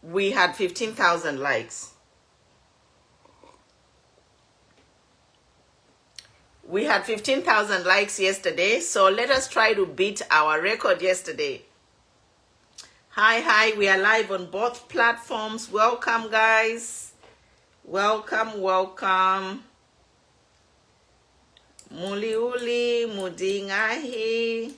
we had 15,000 likes. We had 15,000 likes yesterday, so let us try to beat our record yesterday. Hi, we are live on both platforms. Welcome, guys. Welcome. Muliuli, Mudingahi.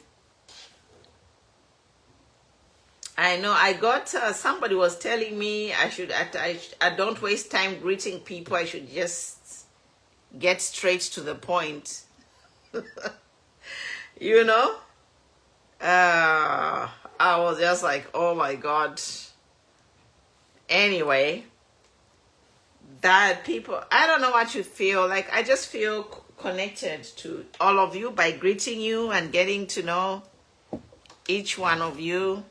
I know I got, somebody was telling me I don't waste time greeting people. I should just get straight to the point. You know? I was just like, oh my God. Anyway, that people, I don't know what you feel. Like, I just feel connected to all of you by greeting you and getting to know each one of you.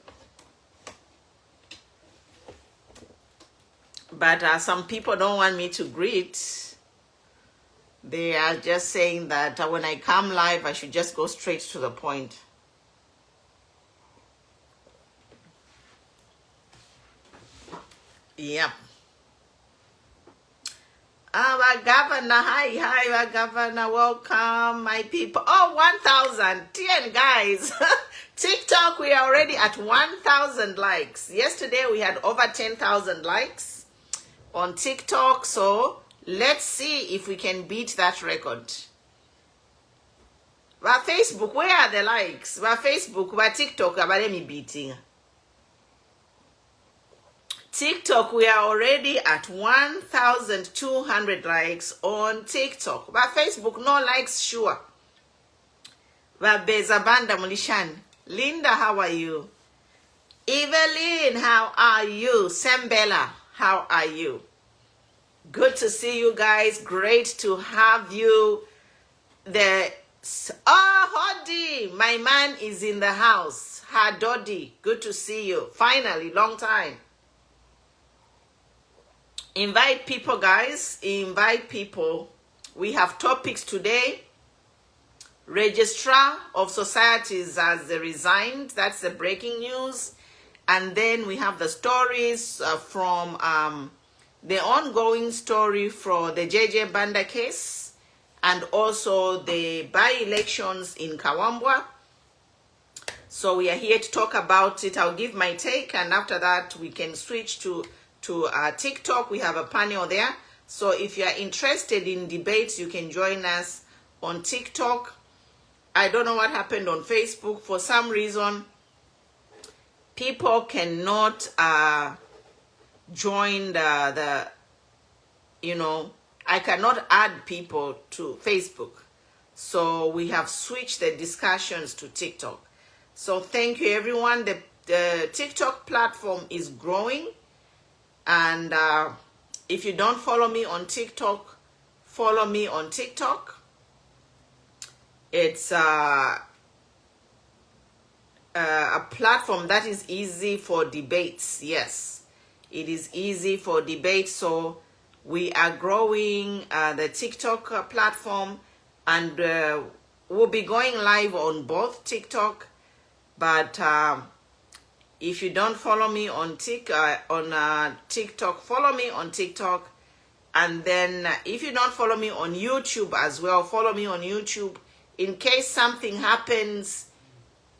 But some people don't want me to greet. They are just saying that when I come live, I should just go straight to the point. Yep. Our governor, hi, our governor, welcome, my people. Oh, 1,000, 10 guys. TikTok, we are already at 1,000 likes. Yesterday, we had over 10,000 likes on TikTok, so let's see if we can beat that record. By Facebook, where are the likes? By Facebook, by TikTok, about me beating. TikTok, we are already at 1,200 likes on TikTok. By Facebook, no likes, sure. By Banda Mulishan. Linda, how are you? Evelyn, how are you? Sambella, how are you? Good to see you guys. Great to have you. Hodi, my man is in the house. Hadodi, good to see you. Finally, long time. Invite people, guys. Invite people. We have topics today. Registrar of Societies has resigned. That's the breaking news. And then we have the stories from the ongoing story for the JJ Banda case and also the by-elections in Kawambwa. So we are here to talk about it. I'll give my take, and after that we can switch to TikTok. We have a panel there. So if you are interested in debates, you can join us on TikTok. I don't know what happened on Facebook. For some reason, people cannot join I cannot add people to Facebook. So we have switched the discussions to TikTok. So thank you, everyone. The TikTok platform is growing. And if you don't follow me on TikTok, follow me on TikTok. It's a platform that is easy for debates. Yes, it is easy for debates. So we are growing the TikTok platform, and we'll be going live on both TikTok. But if you don't follow me on TikTok, follow me on TikTok. And then if you don't follow me on YouTube as well, follow me on YouTube. In case something happens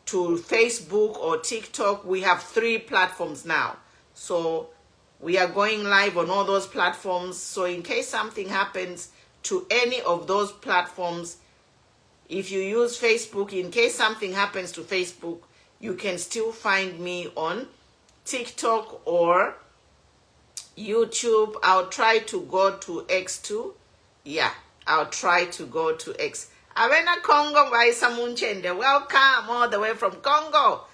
to Facebook or TikTok, we have 3 platforms now. So we are going live on all those platforms. So in case something happens to any of those platforms, if you use Facebook, in case something happens to Facebook, you can still find me on TikTok or YouTube. I'll try to go to X too. Yeah, I'll try to go to X. Avena Congo by Samunchende. Welcome all the way from Congo.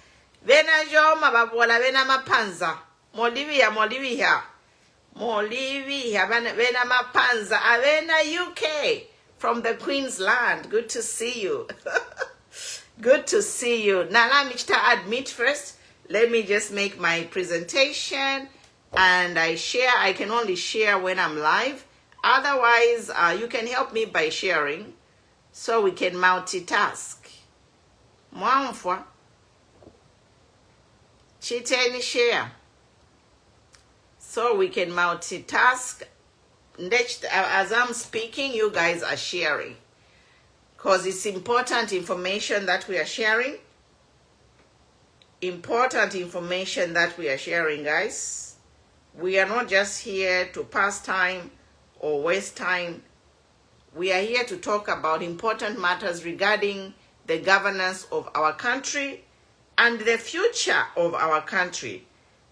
Vena Joma Babola Vena Mapanza. Molivia. Vena Mapanza. Avena UK from the Queen's Land. Good to see you. Good to see you. Now let me admit first. Let me just make my presentation and I share. I can only share when I'm live. Otherwise, you can help me by sharing so we can multitask. Mwamfwa. Chiteni share. so we can multitask. Next, as I'm speaking, you guys are sharing, because it's important information that we are sharing. Important information that we are sharing, guys. We are not just here to pass time or waste time. We are here to talk about important matters regarding the governance of our country and the future of our country,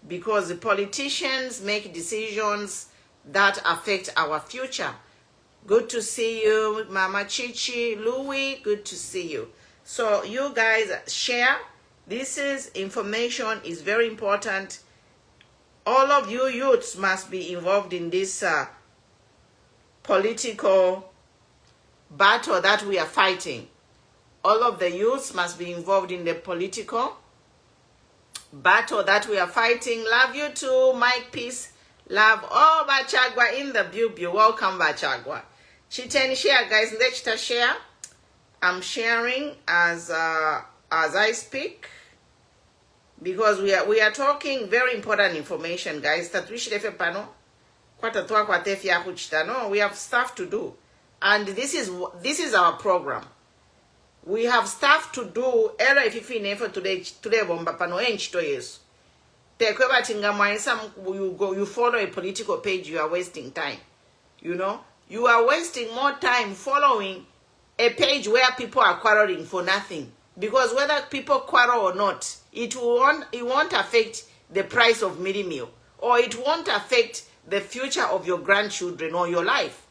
because the politicians make decisions that affect our future. Good to see you, Mama Chichi, Louis, good to see you. So you guys share. This is information is very important. All of you youths must be involved in this political battle that we are fighting. All of the youths must be involved in the political battle that we are fighting. Love you too, Mike. Peace, love. Oh, Bachagwa in the bubu. Welcome, Bachagwa. Chiten share, guys. Let's share. I'm sharing as I speak, because we are talking very important information, guys. We have stuff to do, and this is our program. We have stuff to do. Era if today bomba pano enchito yesu. You follow a political page, you are wasting time. You know, you are wasting more time following a page where people are quarreling for nothing. Because whether people quarrel or not, it won't affect the price of mini meal, or it won't affect the future of your grandchildren or your life.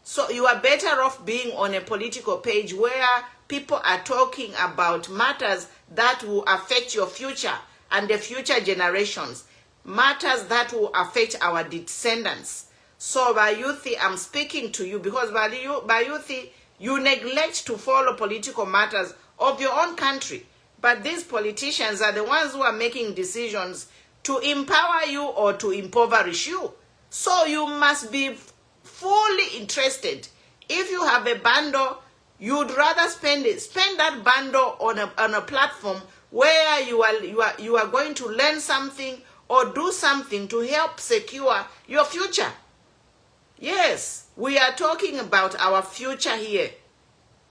So you are better off being on a political page where people are talking about matters that will affect your future and the future generations, matters that will affect our descendants. So by Youthi, I'm speaking to you, because by Youthi, you neglect to follow political matters of your own country. But these politicians are the ones who are making decisions to empower you or to impoverish you. So you must be fully interested. If you have a bundle, you'd rather spend that bundle on a platform where you are going to learn something or do something to help secure your future. Yes, we are talking about our future here.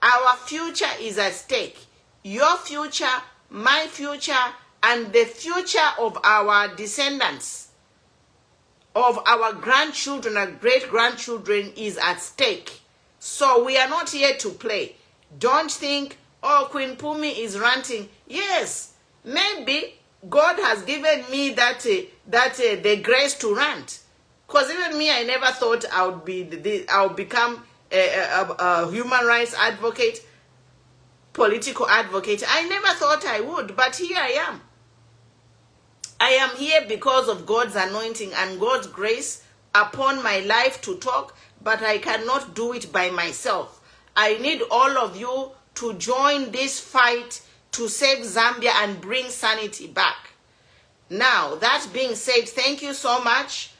Our future is at stake. Your future, my future, and the future of our descendants, of our grandchildren and great-grandchildren is at stake. So we are not here to play. Don't think, oh, Queen Pumi is ranting. Yes, maybe God has given me the grace to rant. Because even me, I never thought I would become a human rights advocate, political advocate. I never thought I would, but here I am. I am here because of God's anointing and God's grace upon my life to talk, but I cannot do it by myself. I need all of you to join this fight to save Zambia and bring sanity back. Now, that being said, thank you so much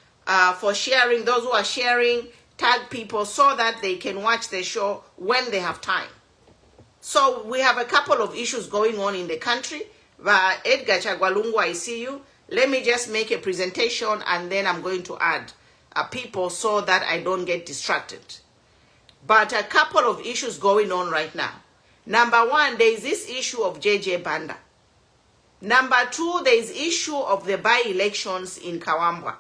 for sharing. Those who are sharing, tag people so that they can watch the show when they have time. So we have a couple of issues going on in the country. Edgar Chagwalungu, I see you. Let me just make a presentation and then I'm going to add people so that I don't get distracted. But a couple of issues going on right now. Number one, there is this issue of JJ Banda. Number two, there is issue of the by-elections in Kawambwa.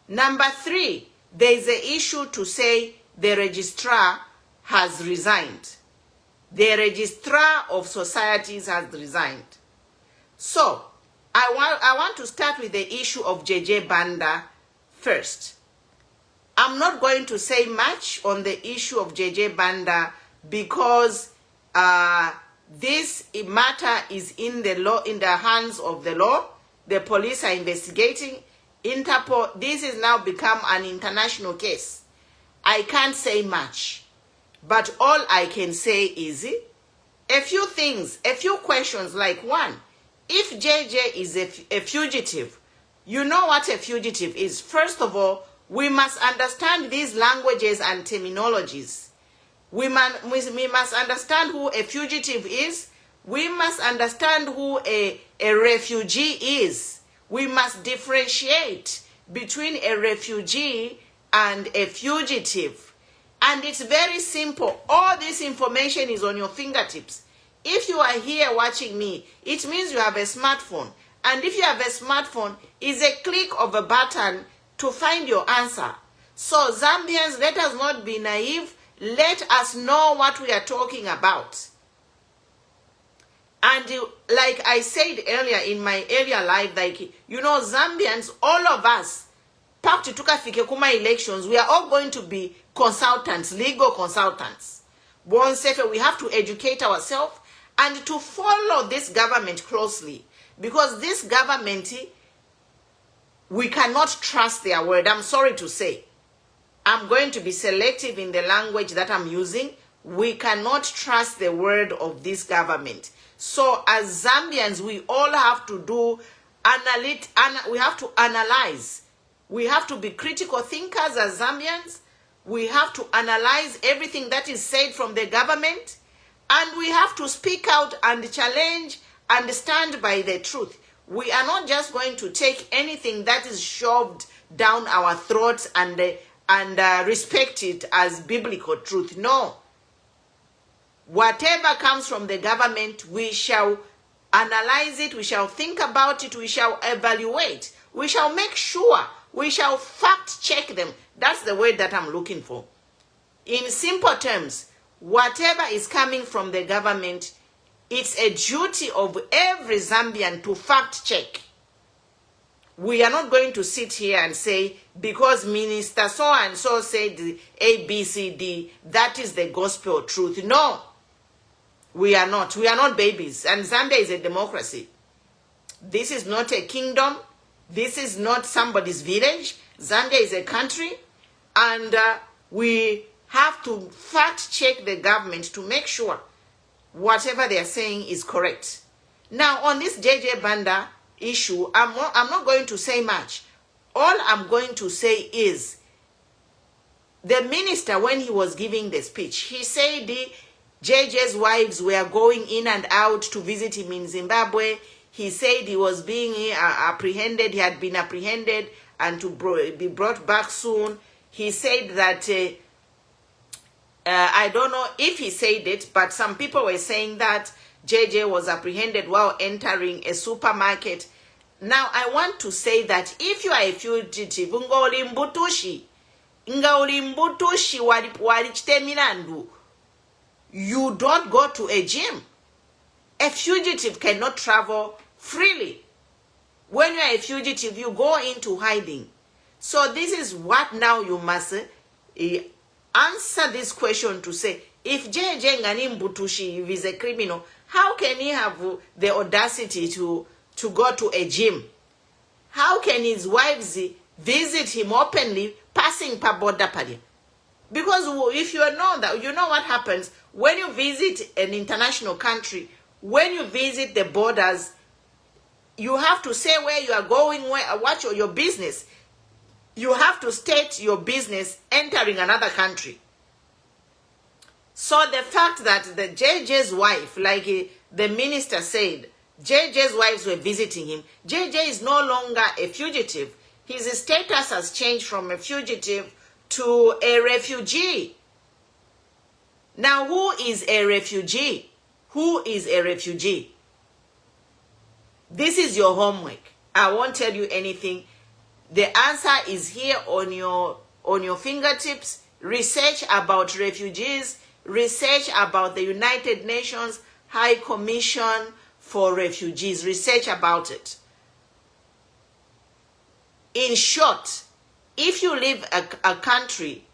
Number three, there is an issue to say the registrar has resigned. The registrar of societies has resigned. So, I want to start with the issue of JJ Banda first. I'm not going to say much on the issue of JJ Banda because this matter is in the hands of the law. The police are investigating. Interpol, this has now become an international case. I can't say much, but all I can say is a few things, a few questions. Like one, if JJ is a fugitive, you know what a fugitive is. First of all, we must understand these languages and terminologies. We must understand who a fugitive is. We must understand who a refugee is. We must differentiate between a refugee and a fugitive. And it's very simple. All this information is on your fingertips. If you are here watching me, it means you have a smartphone. And if you have a smartphone, it's a click of a button to find your answer. So Zambians, let us not be naive. Let us know what we are talking about. And like I said earlier in my earlier life, like, you know, Zambians, all of us, Pakti tukafike kuma elections, we are all going to be consultants, legal consultants. We have to educate ourselves and to follow this government closely. Because this government, we cannot trust their word. I'm sorry to say. I'm going to be selective in the language that I'm using. We cannot trust the word of this government. So as Zambians, we all have to do we have to analyze. We have to be critical thinkers as Zambians. We have to analyze everything that is said from the government. And we have to speak out and challenge and stand by the truth. We are not just going to take anything that is shoved down our throats and respect it as biblical truth. No. Whatever comes from the government, we shall analyze it, we shall think about it, we shall evaluate, we shall make sure, we shall fact check them. That's the word that I'm looking for. In simple terms, whatever is coming from the government, it's a duty of every Zambian to fact check. We are not going to sit here and say, because Minister so-and-so said A, B, C, D, that is the gospel truth. No, we are not. We are not babies. And Zambia is a democracy. This is not a kingdom. This is not somebody's village. Zambia is a country. And we have to fact check the government to make sure whatever they are saying is correct. Now, on this JJ Banda issue, I'm not going to say much. All I'm going to say is, the minister, when he was giving the speech, he said JJ's wives were going in and out to visit him in Zimbabwe. He said he was being apprehended, he had been apprehended and to be brought back soon. He said that, I don't know if he said it, but some people were saying that JJ was apprehended while entering a supermarket. Now, I want to say that if you are a fugitive, you don't go to a gym. A fugitive cannot travel freely. When you are a fugitive, you go into hiding. So this is what now you must answer this question to say, if JJ Ngani Mbutushi is a criminal, how can he have the audacity to go to a gym? How can his wives visit him openly, passing per border pali? Because if you know that, you know what happens when you visit an international country, when you visit the borders, you have to say where you are going, what's your business. You have to state your business entering another country. So the fact that the JJ's wife, like the minister said, JJ's wives were visiting him. JJ is no longer a fugitive. His status has changed from a fugitive to a refugee. Now, who is a refugee? Who is a refugee? This is your homework. I won't tell you anything. The answer is here on your fingertips. Research about refugees. Research about the United Nations High Commission for Refugees. Research about it. In short, if you leave a country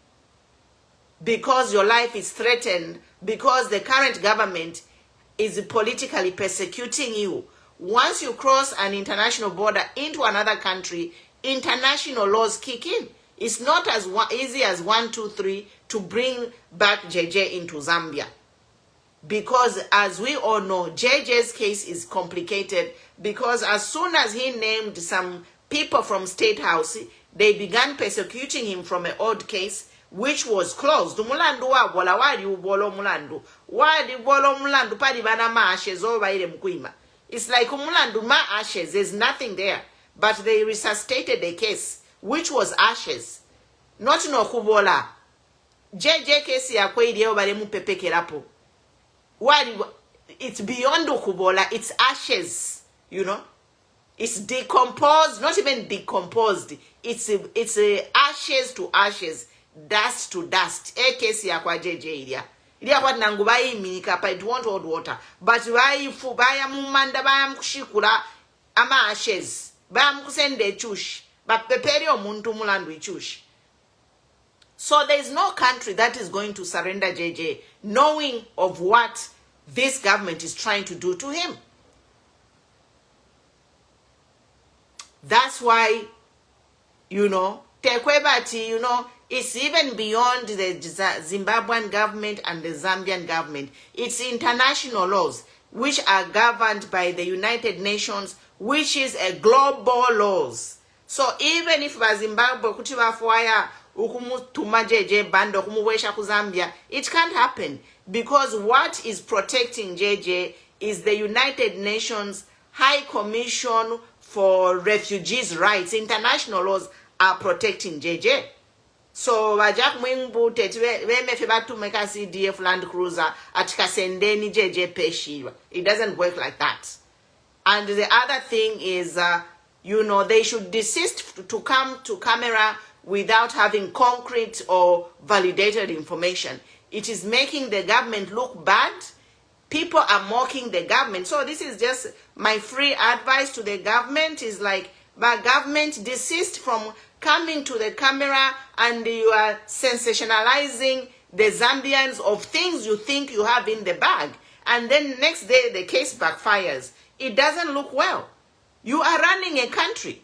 because your life is threatened, because the current government is politically persecuting you, once you cross an international border into another country, international laws kick in. It's not as easy as 1, 2, 3 to bring back JJ into Zambia. Because as we all know, JJ's case is complicated because as soon as he named some people from State House, they began persecuting him from an old case which was closed. Mulandu wa bola wali ubolo mulandu. Wali bolo mulandu padi bana ma ashes over ile mkuima. It's like mulandu ma ashes, there's nothing there. But they resuscitated the case which was ashes. Not no kubola. JJ kesi ya kwe ideo bale mupepe kerapo. It's beyond kubola, it's ashes, you know. It's decomposed, not even decomposed. It's ashes to ashes, dust to dust. E kesi ya kwa JJ idia. Idia kwa nangubai minikapa, it won't hold water. But waifu, baya mumanda, baya mkushikula, ama ashes. Baya mkusende chush. But peperi o muntu mulandu chush. So there is no country that is going to surrender JJ, knowing of what this government is trying to do to him. That's why, you know, Tekwebati, you know, it's even beyond the Zimbabwean government and the Zambian government. It's international laws, which are governed by the United Nations, which is a global laws. So even if Zimbabwe kutiba fwaya ukumutuma JJ Banda ukumuwesha ku Zambia, it can't happen because what is protecting JJ is the United Nations High Commission for Refugees' Rights. International laws are protecting JJ. So wajak mwingbu wemefe batu meka CDF Land Cruiser atika sendeni JJ peshiwa. It doesn't work like that. And the other thing is, you know, they should desist to come to camera without having concrete or validated information. It is making the government look bad. People are mocking the government. So this is just my free advice to the government is like, but government desist from coming to the camera and you are sensationalizing the Zambians of things you think you have in the bag. And then next day the case backfires. It doesn't look well. You are running a country.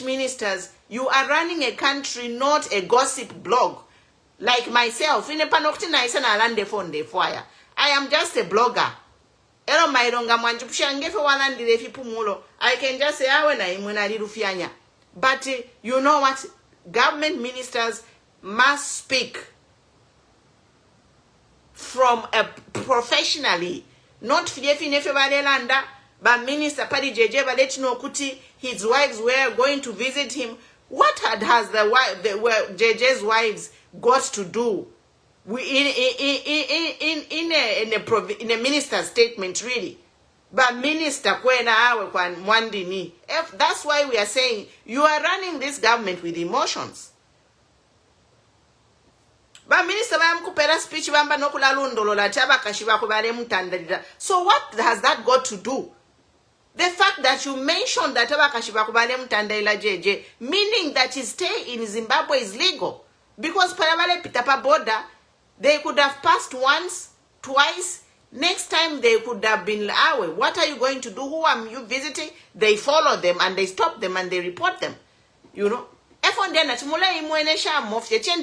Ministers, you are running a country, not a gossip blog. Like myself, I am just a blogger. I can just say, but you know what? Government ministers must speak from a professionally, not but Minister Paddy JJ Baletino Kuti, his wives were going to visit him. What has JJ's wives got to do in a minister's statement, really? But Minister Kwena Awe Mwandini. That's why we are saying you are running this government with emotions. But Minister Kupera speech bamba nokula lundolo la chaba kashiba kubale mutandalida. So what has that got to do? The fact that you mentioned that Kashiba Kubale Mutandela JJ, meaning that his stay in Zimbabwe is legal. Because Parabale Pitapa border, they could have passed once, twice. Next time they could have been away. What are you going to do? Who are you visiting? They follow them and they stop them and they report them. You know? To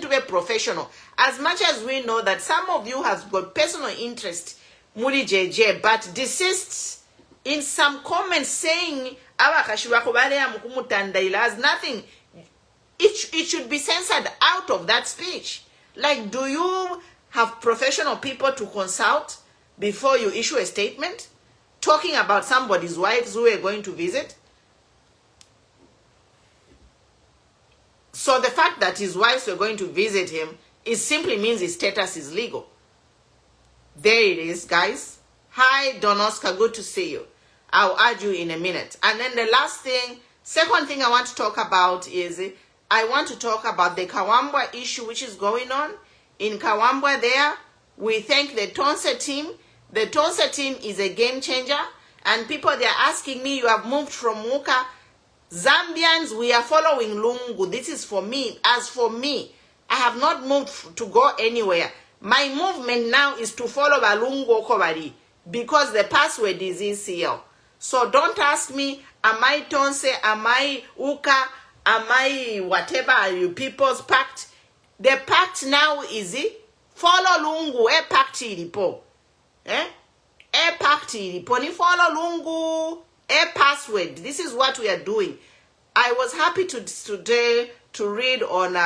be professional. As much as we know that some of you have got personal interest, Muri JJ, but desists in some comments saying has nothing. It should be censored out of that speech. Like, do you have professional people to consult before you issue a statement talking about somebody's wives who are going to visit? So the fact that his wives were going to visit him, it simply means his status is legal. There it is, guys. Hi, Don Oscar, good to see you. I'll add you in a minute. And then the second thing I want to talk about is, I want to talk about the Kawambwa issue which is going on. In Kawambwa there, we thank the Tonsa team. The Tonsa team is a game changer. And people, they're asking me, you have moved from Muka. Zambians, we are following Lungu. This is for me. As for me, I have not moved to go anywhere. My movement now is to follow Balungu Okobari because the password is ECL. So don't ask me, am I Tonse, am I Uka, am I whatever, are you people's pact? The pact now is follow Lungu, pact ilipo. Pact ilipo, ni follow Lungu, password. This is what we are doing. I was happy today to read on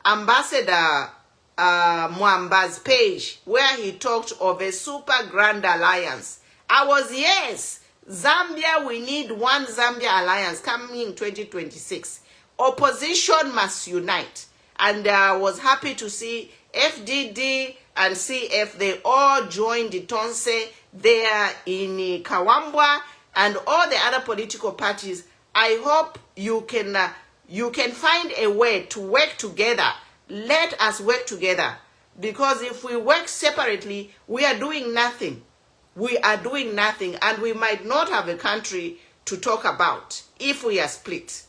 Ambassador Mwamba's page where he talked of a super grand alliance. I was, yes, Zambia, we need one Zambia alliance coming in 2026. Opposition must unite. And I was happy to see FDD and CF, they all joined the Tonse there in Kawambwa and all the other political parties. I hope you can find a way to work together. Let us work together. Because if we work separately, we are doing nothing. We are doing nothing, and we might not have a country to talk about if we are split.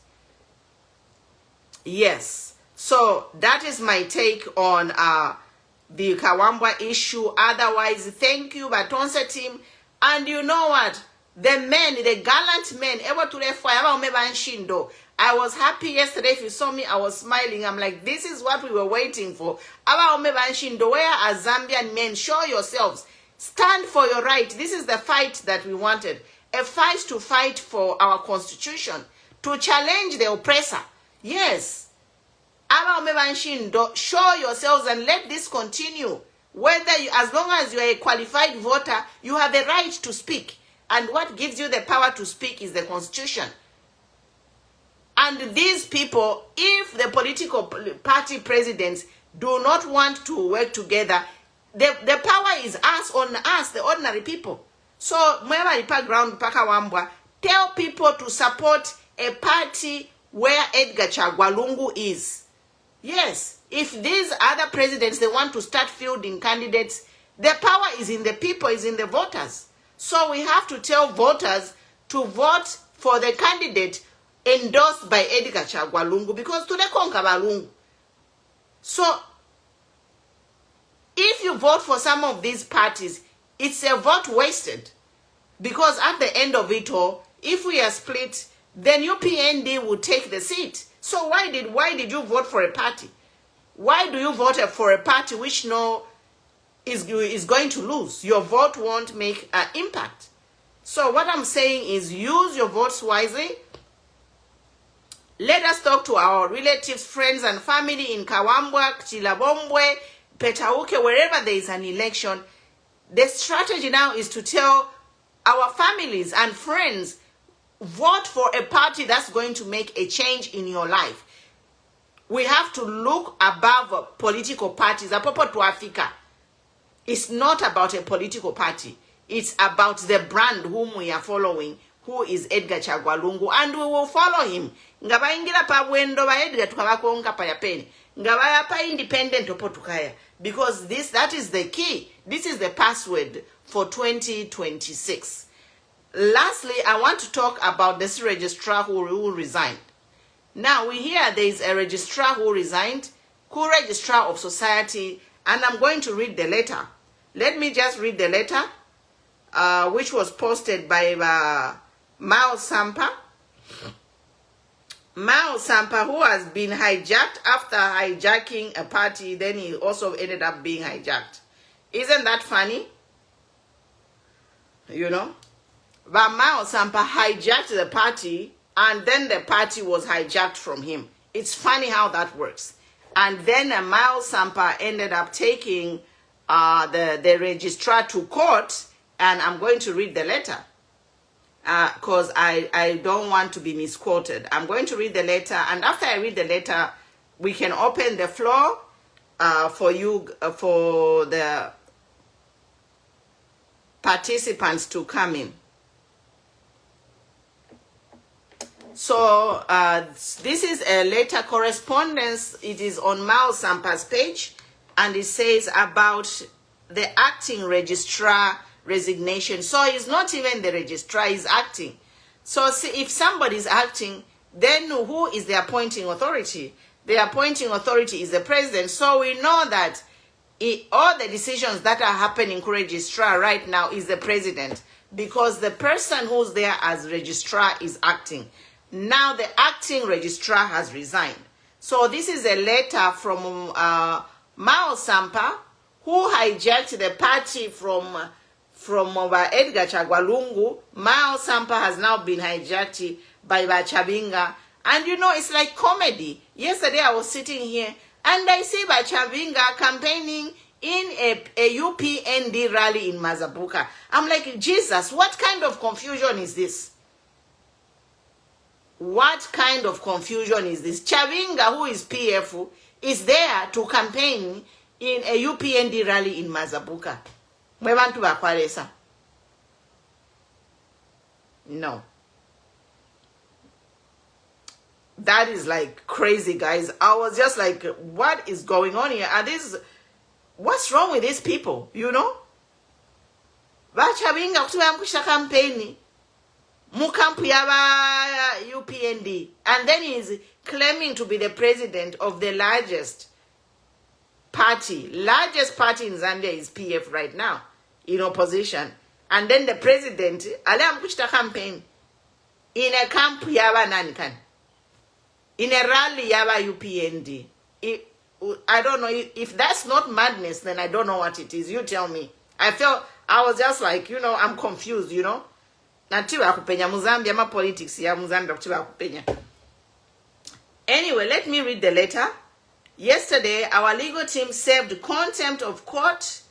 Yes. So that is my take on the Kawambwa issue. Otherwise, thank you, Batonse team. And you know what? The men, the gallant men, I was happy yesterday. If you saw me, I was smiling. I'm like, this is what we were waiting for. Where are Zambian men? Show yourselves. Stand for your right. This is the fight that we wanted. A fight to fight for our constitution. To challenge the oppressor. Yes. Show yourselves and let this continue. Whether you, as long as you are a qualified voter, you have the right to speak. And what gives you the power to speak is the constitution. And these people, if the political party presidents do not want to work together, the power is on us, the ordinary people. So, tell people to support a party where Edgar Chagwalungu is. Yes, if these other presidents, they want to start fielding candidates, the power is in the people, is in the voters. So we have to tell voters to vote for the candidate endorsed by Edgar Chagwalungu, because to the Konkabalungu. So, if you vote for some of these parties, it's a vote wasted. Because at the end of it all, if we are split, then UPND will take the seat. So why did you vote for a party? Why do you vote for a party which is going to lose? Your vote won't make an impact. So what I'm saying is use your votes wisely. Let us talk to our relatives, friends, and family in Kawambwa, Chilabombwe, Petauke, wherever there is an election. The strategy now is to tell our families and friends, vote for a party that's going to make a change in your life. We have to look above political parties. Apopo to Africa. It's not about a political party. It's about the brand whom we are following, who is Edgar Chagwalungu, and we will follow him. Ngabaingira pa wendo ba Edgar tukabakonga pa yapeni. Ngabaya pa independent opotukaya. Because that is the key. This is the password for 2026. Lastly, I want to talk about this registrar who resigned. Now, we hear there is a registrar who resigned, co-registrar of society, and I'm going to read the letter. Let me just read the letter, which was posted by Mao Sampa. Mao Sampa, who has been hijacked after hijacking a party, then he also ended up being hijacked. Isn't that funny? You know? But Mao Sampa hijacked the party, and then the party was hijacked from him. It's funny how that works. And then Mao Sampa ended up taking the registrar to court, and I'm going to read the letter because I don't want to be misquoted. I'm going to read the letter, and after I read the letter, we can open the floor for you, for the participants to come in. So this is a letter correspondence. It is on Mao Sampa's page, and it says about the acting registrar resignation. So he's not even the registrar, he's acting. So see, if somebody is acting, then who is the appointing authority? The appointing authority is the president. So we know that all the decisions that are happening in registrar right now is the president, because the person who's there as registrar is acting. Now the acting registrar has resigned. So this is a letter from Mao Sampa, who hijacked the party from Edgar Chagwalungu. Mao Sampa has now been hijacked by Chabinga. And you know, it's like comedy. Yesterday I was sitting here and I see Chabinga campaigning in a UPND rally in Mazabuka. I'm like, Jesus, what kind of confusion is this? What kind of confusion is this? Chabinga, who is PF, is there to campaign in a UPND rally in Mazabuka. Mwebantu bakwalesa. No. That is like crazy, guys. I was just like, what is going on here? Are these, what's wrong with these people? You know? Bachabinga kutuwa mkusha campaign mukampu yaba UPND, and then he's claiming to be the president of the largest party. Largest party in Zambia is PF right now, in opposition. And then the president, ale amkushita campaign in a camp yaba nanikan. In a rally yaba UPND. I don't know, if that's not madness, then I don't know what it is. You tell me. I was just like, you know, I'm confused, you know. Natiwa kupenya Muzambia, ma politics ya Muzambia kutiwa kupenya. Anyway, let me read the letter. Yesterday, our legal team served contempt of court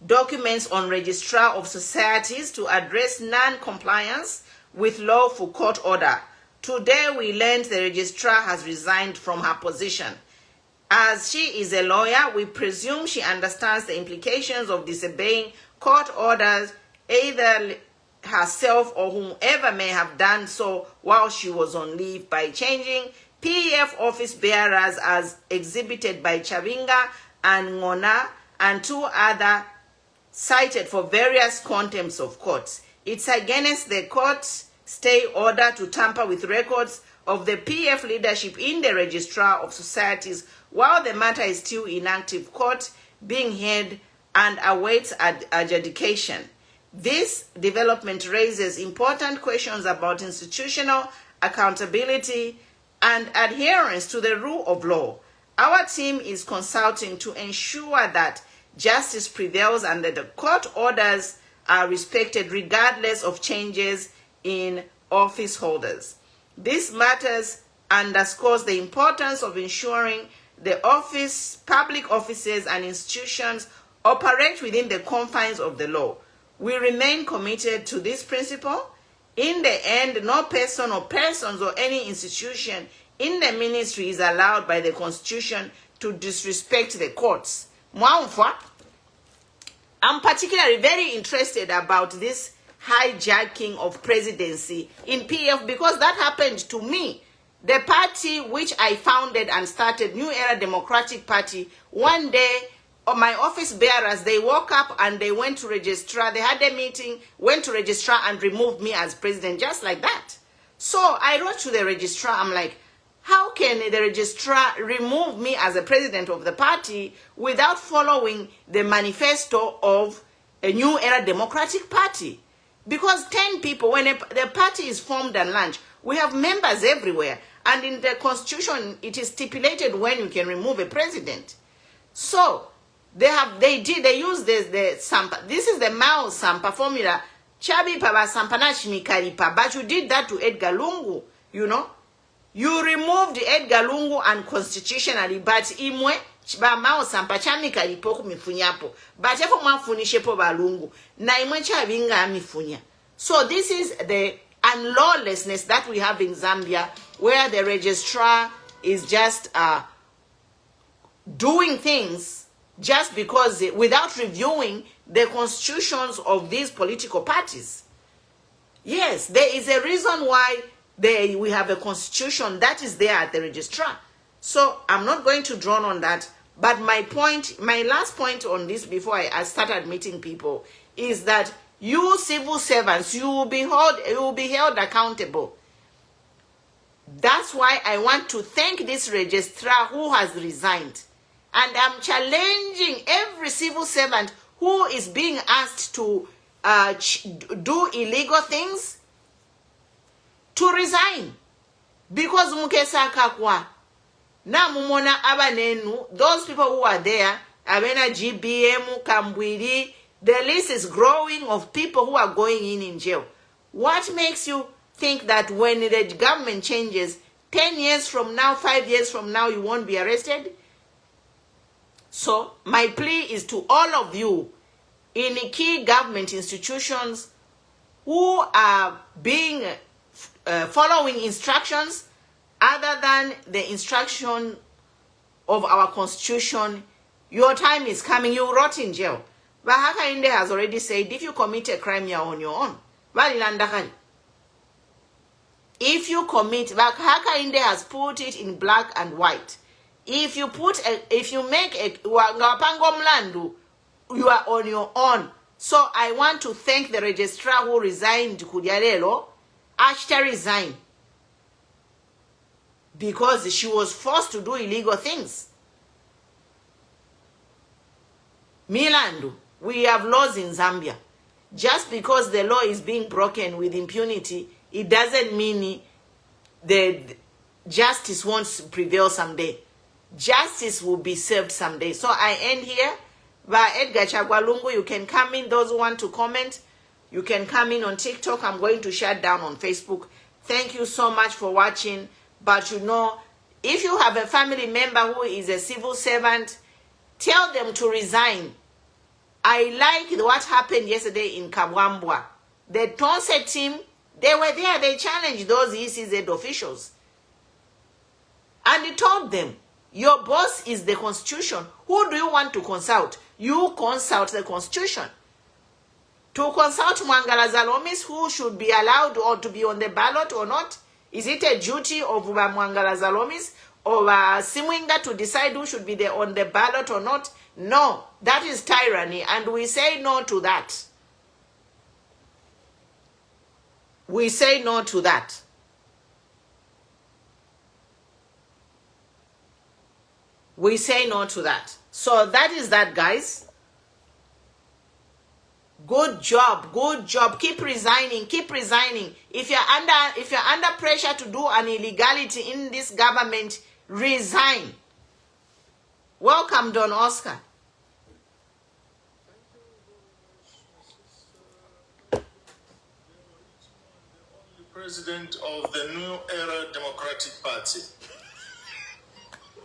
documents on Registrar of Societies to address non-compliance with lawful court order. Today, we learned the registrar has resigned from her position. As she is a lawyer, we presume she understands the implications of disobeying court orders, either herself or whomever may have done so while she was on leave, by changing PF office bearers as exhibited by Chabinga and Ngona and two other cited for various contempts of courts. It's against the court's stay order to tamper with records of the PF leadership in the Registrar of Societies while the matter is still in active court being heard and awaits adjudication. This development raises important questions about institutional accountability and adherence to the rule of law. Our team is consulting to ensure that justice prevails and that the court orders are respected regardless of changes in office holders. This matters underscores the importance of ensuring the public offices and institutions operate within the confines of the law. We remain committed to this principle. In the end, no person or persons or any institution in the ministry is allowed by the Constitution to disrespect the courts. I'm particularly very interested about this hijacking of presidency in PF because that happened to me. The party which I founded and started, New Era Democratic Party, one day, my office bearers, they woke up and they went to registrar. They had a meeting, went to registrar and removed me as president, just like that. So I wrote to the registrar. I'm like, how can the registrar remove me as a president of the party without following the manifesto of a New Era Democratic Party? Because 10 people, when the party is formed and launched, we have members everywhere. And in the Constitution, it is stipulated when you can remove a president. So they use the Sampa. This is the Mao Sampa formula. Chabi Paba Sampa na Chimikaripa. But you did that to Edgar Lungu, you know. You removed Edgar Lungu unconstitutionally, but imwe ba Mao Sampa Chamikaripo kumifunyapo. But efo mwafunishepo ba Lungu. Na imwe Chabinga mifunya. So this is the unlawlessness that we have in Zambia, where the registrar is just doing things just because without reviewing the constitutions of these political parties. Yes, there is a reason why we have a constitution that is there at the registrar. So I'm not going to drone on that. But my last point on this before I started meeting people is that you civil servants, you will be held accountable. That's why I want to thank this registrar who has resigned. And I'm challenging every civil servant who is being asked to do illegal things to resign. Because mukesa kakwa. Na mumona abanenu, those people who are there, abena GBM, Kambwiri, the list is growing of people who are going in jail. What makes you think that when the government changes, 10 years from now, 5 years from now, you won't be arrested? So my plea is to all of you in key government institutions who are being following instructions other than the instruction of our constitution. Your time is coming. You rot in jail. Bahaka Inde has already said, if you commit a crime, you're on your own. If you commit, Bahaka Inde has put it in black and white. If you make a Wangapango Mlandu, you are on your own. So I want to thank the registrar who resigned Kudiarelo. Ashta resigned because she was forced to do illegal things. Milandu, we have laws in Zambia. Just because the law is being broken with impunity, it doesn't mean the justice won't prevail someday. Justice will be served someday. So I end here. By Edgar Chagwalungu, you can come in. Those who want to comment, you can come in on TikTok. I'm going to shut down on Facebook. Thank you so much for watching. But you know, if you have a family member who is a civil servant, tell them to resign. I like what happened yesterday in Kabwambwa. The Tonse team, they were there. They challenged those ECZ officials. And he told them, your boss is the Constitution. Who do you want to consult? You consult the Constitution. To consult Mwangala Zalomis, who should be allowed or to be on the ballot or not? Is it a duty of Mwangala Zalomis or Simwinga to decide who should be on the ballot or not? No, that is tyranny, and we say no to that. We say no to that. We say no to that. So that is that, guys. Good job, good job. Keep resigning, keep resigning. If you're under pressure to do an illegality in this government, resign. Welcome, Don Oscar. President of the New Era Democratic Party.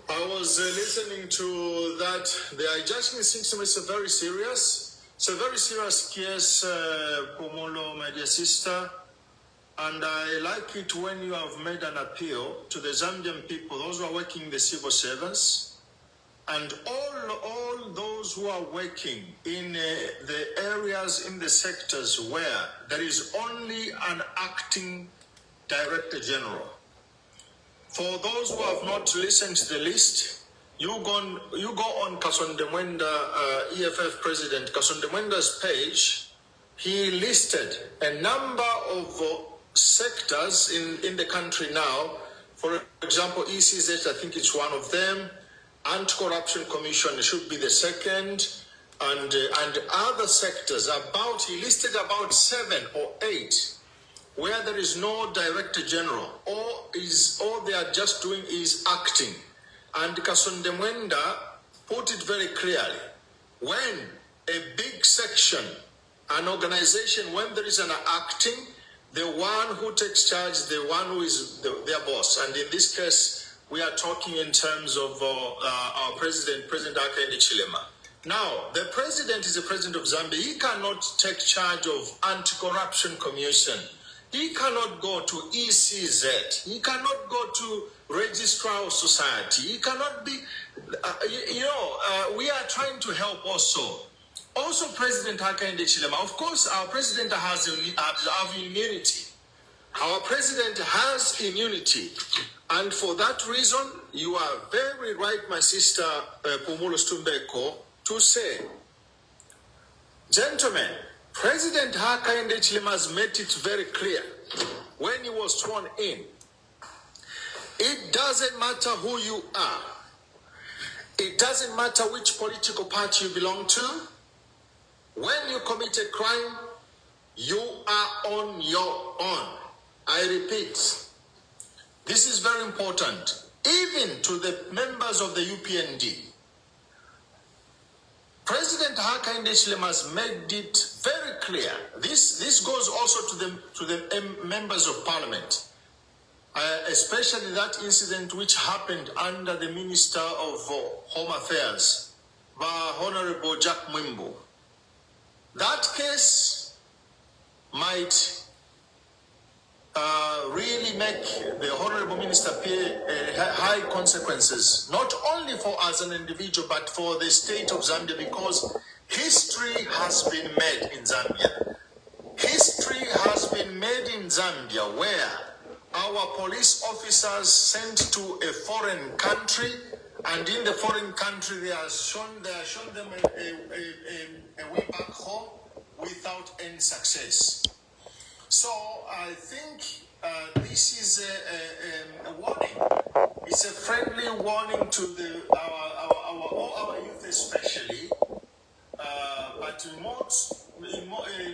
I was listening to that. The hijacking seems it's very serious. It's a very serious case, Pomolo, my dear sister. And I like it when you have made an appeal to the Zambian people, those who are working in the civil service, and all those who are working in the areas, in the sectors where there is only an acting Director General. For those who have not listened to the list, you go on Kasondemwenda, EFF President Kasondemwenda's page. He listed a number of sectors in the country now. For example, ECZ, I think it's one of them. Anti-Corruption Commission should be the second. And other sectors, he listed about 7 or 8 where there is no Director General, or all they are just doing is acting. And Kasondemwenda put it very clearly. When a big section, an organization, when there is an acting, the one who takes charge, the one who is their boss. And in this case, we are talking in terms of our President Hakainde Hichilema. Now, the president is the president of Zambia. He cannot take charge of Anti-Corruption Commission. He cannot go to ECZ. He cannot go to Registrar of Society. He cannot be, we are trying to help also. Also, President Hakainde Hichilema, of course, our president has immunity. Our president has immunity. And for that reason, you are very right, my sister Pumulo Stumbeko, to say, gentlemen, President Hakainde Hichilema has made it very clear when he was sworn in. It doesn't matter who you are. It doesn't matter which political party you belong to. When you commit a crime, you are on your own. I repeat, this is very important. Even to the members of the UPND, President Hakainde Hichilema has made it very clear. This goes also to the members of Parliament, especially that incident which happened under the Minister of Home Affairs. by Honorable Jack Mwimbo. That case might really make the Honorable Minister pay high consequences, not only for as an individual, but for the state of Zambia, because history has been made in Zambia. History has been made in Zambia where our police officers sent to a foreign country, and in the foreign country they are shown them a way back home without any success. So I think this is a warning. It's a friendly warning to our youth especially, but in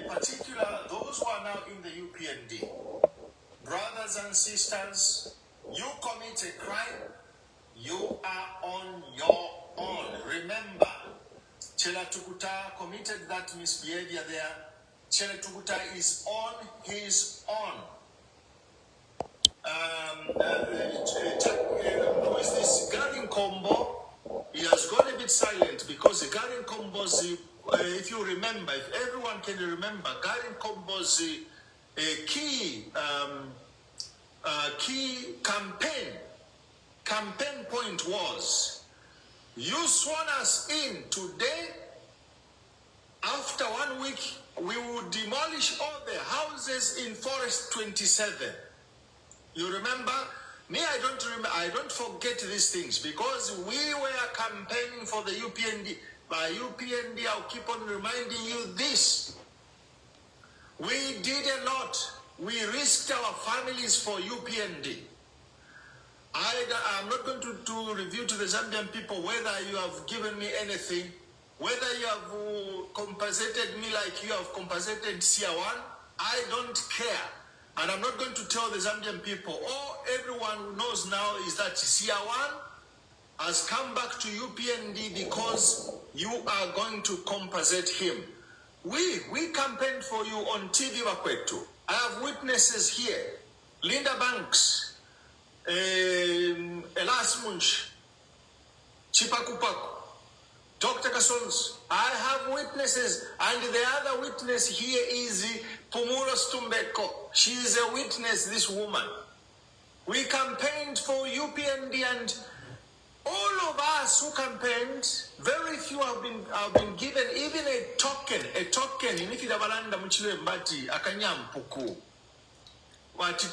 particular those who are now in the UPND. Brothers and sisters, you commit a crime, you are on your own. Remember, Chela Tukuta committed that misbehavior there. Chela Tukuta is on his own. Who is this? Garin Combo, he has gone a bit silent because the Garin Combo's, if you remember, if everyone can remember, Garin Combo's key campaign point was, you sworn us in today, after 1 week we will demolish all the houses in Forest 27. You remember? Me, I don't forget these things because we were campaigning for the UPND. By UPND, I'll keep on reminding you this. We did a lot. We risked our families for UPND. I'm not going to review to the Zambian people whether you have given me anything, whether you have compensated me like you have compensated Sia1. I don't care. And I'm not going to tell the Zambian people. All everyone knows now is that Sia1 has come back to UPND because you are going to compensate him. We campaigned for you on TV Wakwetu. I have witnesses here. Linda Banks, Elas Munch, Chipakupaku, Dr. Kasons. I have witnesses, and the other witness here is Pumuro Stumbeko. She is a witness, this woman. We campaigned for UPND, and all of us who campaigned, very few have been given even a token. Inikidabalanda mchile mbati akanyampuku. Ati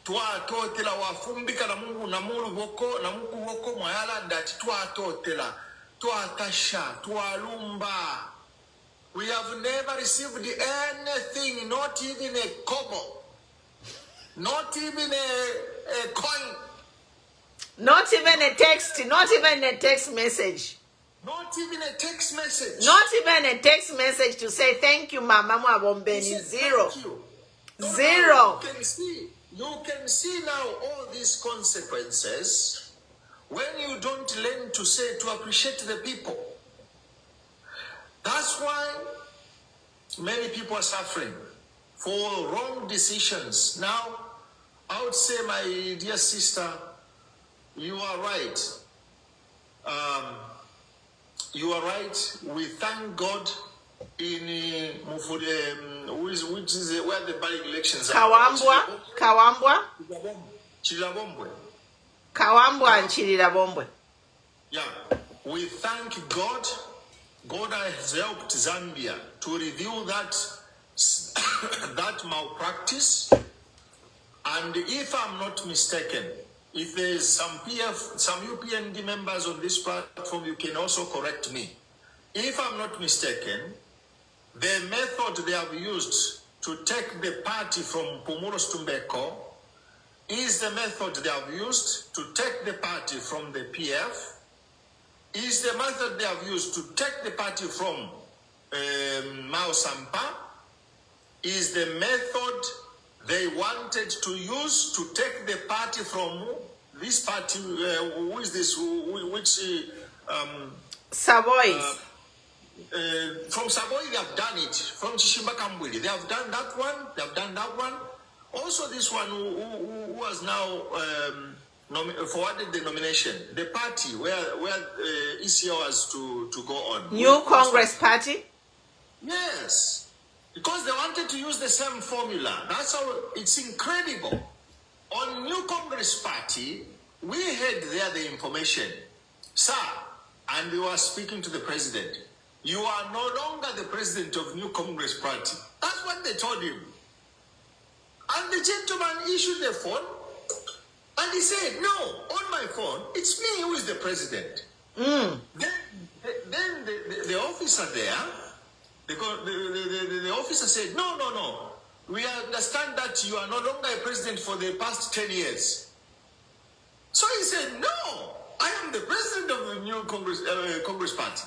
twatotela wafumbika na Mungu na mulu woko na Mungu woko mwayala ndati twatotela twatasha twalumba. We have never received anything, not even a kobo, not even a coin. Not even a text, not even a text message. Not even a text message. Not even a text message to say thank you, Mama Mwabombeni. Zero. Zero. You can see now all these consequences when you don't learn to appreciate the people. That's why many people are suffering for wrong decisions. Now, I would say, my dear sister, you are right. You are right. We thank God in which is where the by-elections are. Kawambwa and Chirilabombwe. Yeah. We thank God. God has helped Zambia to review that malpractice. And if I'm not mistaken, if there is some UPND members on this platform, you can also correct me. If I'm not mistaken, the method they have used to take the party from Pumuro Stumbeko is the method they have used to take the party from the PF, is the method they have used to take the party from Mao Sampa, is the method they wanted to use to take the party from this party, who is this, Savoy. From Savoy, they have done it. From Chishimba Kambwili, they have done that one. They have done that one. Also, this one who has now forwarded the nomination. The party where ECO was to go on. New Congress Party? Yes. Because they wanted to use the same formula. That's how it's incredible. On New Congress Party, we had there the information. Sir, and we were speaking to the president. You are no longer the president of New Congress Party. That's what they told him. And the gentleman issued the phone and he said, no, on my phone, it's me who is the president. Then the officer there, the officer said, no. We understand that you are no longer a president for the past 10 years. So he said, no, I am the president of the New Congress Party.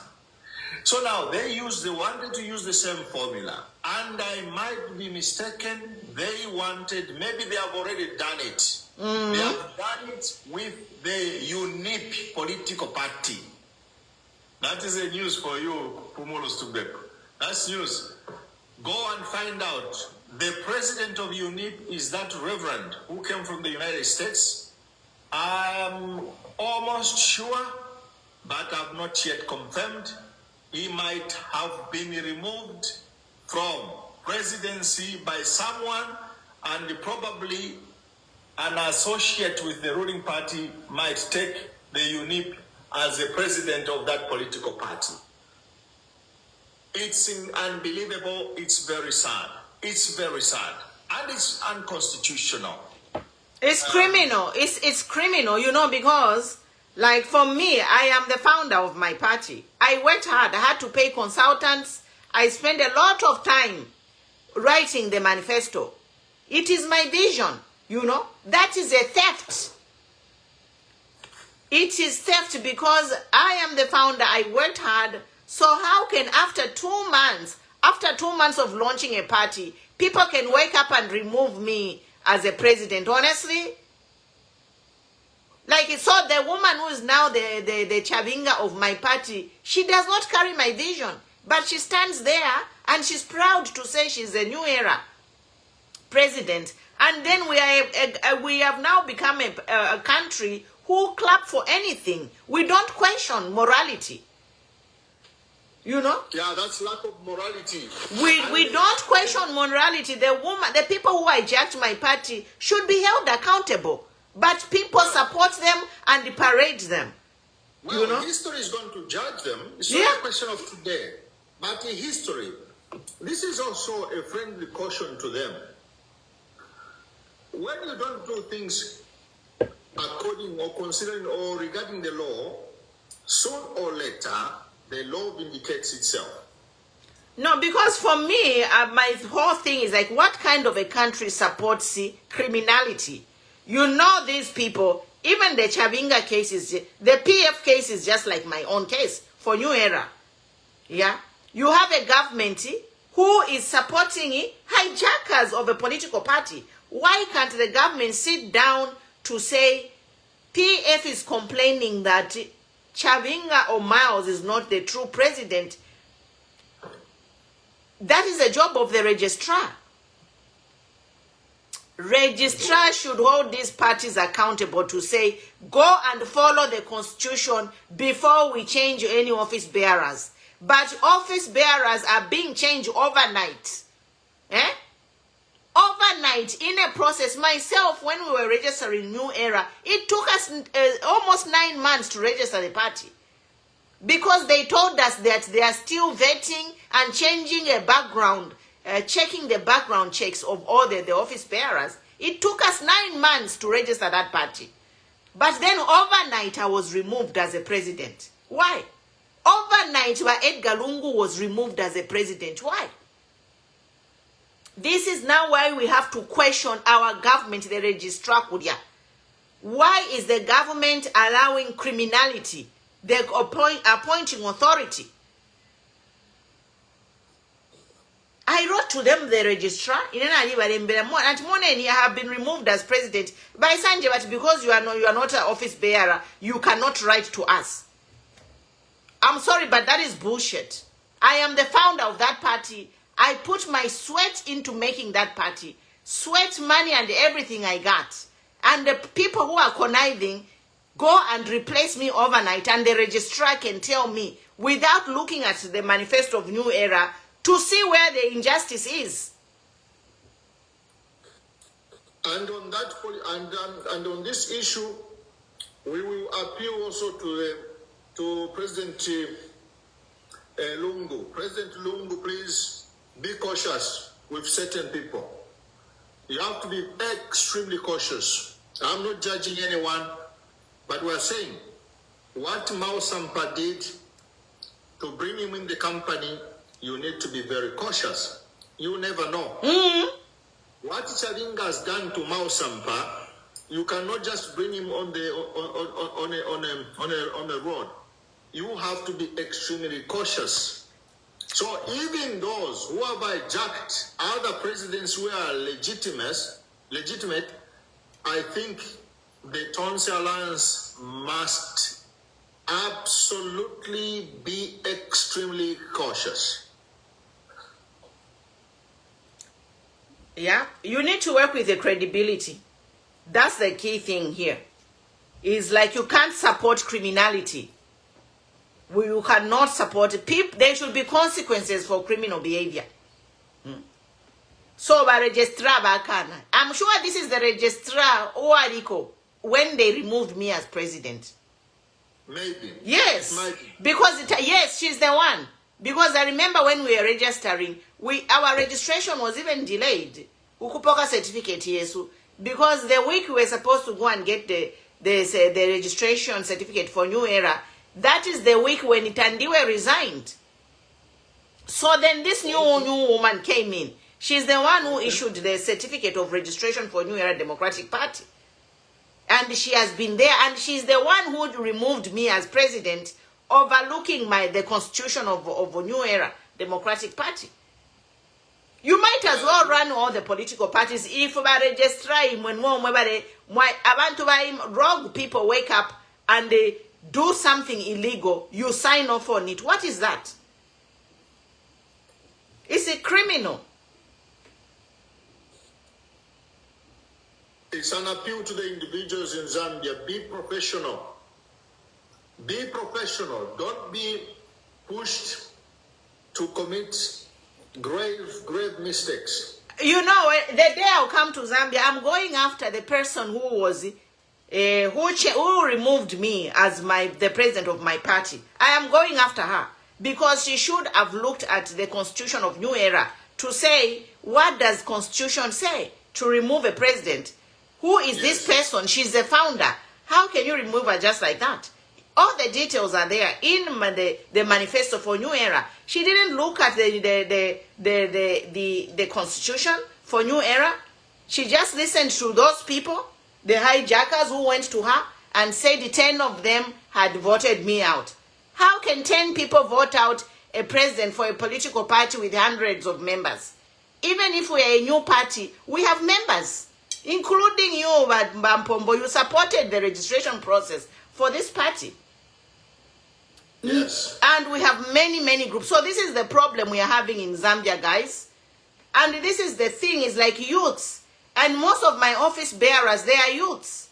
So now they wanted to use the same formula, and I might be mistaken. They wanted, maybe they have already done it. They have done it with the UNIP political party. That is a news for you, Pumulos Tubeko. That's news. Go and find out. The president of UNIP is that reverend who came from the United States. I'm almost sure, but I've not yet confirmed. He might have been removed from presidency by someone, and probably an associate with the ruling party might take the UNIP as the president of that political party. It's unbelievable. It's very sad. It's very sad. And it's unconstitutional. It's criminal. It's criminal, because like for me, I am the founder of my party. I worked hard. I had to pay consultants. I spent a lot of time writing the manifesto. It is my vision, That is a theft. It is theft because I am the founder. I worked hard. So how can after 2 months of launching a party, people can wake up and remove me as a president? Honestly? Like, so the woman who is now the Chabinga of my party, she does not carry my vision. But she stands there and she's proud to say she's a new era president. And then we have now become a country who clap for anything. We don't question morality. Yeah, that's lack of morality. We don't question morality. The people who hijacked my party should be held accountable. But people support them and parade them. Well, history is going to judge them. It's not a question of today. But in history, this is also a friendly caution to them. When you don't do things according or considering or regarding the law, soon or later, the law vindicates itself. No, because for me, my whole thing is like, what kind of a country supports criminality? These people, even the Chabinga cases, the PF case is just like my own case for New Era. Yeah? You have a government who is supporting hijackers of a political party. Why can't the government sit down to say, PF is complaining that Chabinga or Miles is not the true president? That is the job of the registrar. Registrar should hold these parties accountable to say, go and follow the constitution before we change any office bearers. But office bearers are being changed overnight. Overnight, in a process. Myself, when we were registering New Era, it took us almost 9 months to register the party. Because they told us that they are still vetting and changing a background, checking the background checks of all the office bearers. It took us 9 months to register that party. But then overnight, I was removed as a president. Why? Overnight, where Edgar Lungu was removed as a president. Why? This is now why we have to question our government, the registrar. Why is the government allowing criminality, the appointing authority? I wrote to them, the registrar, I have been removed as president by Sanjay, but because you are not an office bearer, you cannot write to us. I'm sorry, but that is bullshit. I am the founder of that party. I put my sweat into making that party. Sweat, money, and everything I got. And the people who are conniving go and replace me overnight, and the registrar can tell me without looking at the manifesto of New Era to see where the injustice is. And on that, and on this issue, we will appeal also to President Lungu. President Lungu, please be cautious with certain people. You have to be extremely cautious. I'm not judging anyone, but we're saying what Sampa did to bring him in the company, you need to be very cautious. You never know. What Chabinga has done to Sampa, you cannot just bring him on the road. You have to be extremely cautious. So even those who have hijacked other presidents who are legitimate, I think the Tonsi Alliance must absolutely be extremely cautious. Yeah, you need to work with the credibility. That's the key thing here. It's like you can't support criminality. You cannot support people. There should be consequences for criminal behavior. So, by registrar, I'm sure this is the registrar or when they removed me as president. Maybe. Yes. Maybe. Because yes, she's the one. Because I remember when we were registering, our registration was even delayed. Ukupoka certificate yesu. Because the week we were supposed to go and get the registration certificate for New Era, that is the week when Itandiwe resigned. So then this new woman came in. She's the one who issued the certificate of registration for New Era Democratic Party. And she has been there, and she's the one who removed me as president, overlooking the constitution of New Era Democratic Party. You might as well run all the political parties if registrar when rogue people wake up and they do something illegal, you sign off on it. What is that? It's a criminal. It's an appeal to the individuals in Zambia. Be professional. Be professional. Don't be pushed to commit grave mistakes. You know, the day I'll come to Zambia, I'm going after the person who was who removed me as the president of my party. I am going after her because she should have looked at the constitution of New Era to say, what does constitution say to remove a president? Who is this person? She's the founder. How can you remove her just like that? All the details are there in the manifesto for New Era. She didn't look at the constitution for New Era. She just listened to those people, the hijackers who went to her and said 10 of them had voted me out. How can 10 people vote out a president for a political party with hundreds of members? Even if we are a new party, we have members, including you, Bampombo. You supported the registration process for this party. Yes. And we have many, many groups. So this is the problem we are having in Zambia, guys. And this is the thing, is like youths. And most of my office bearers, they are youths.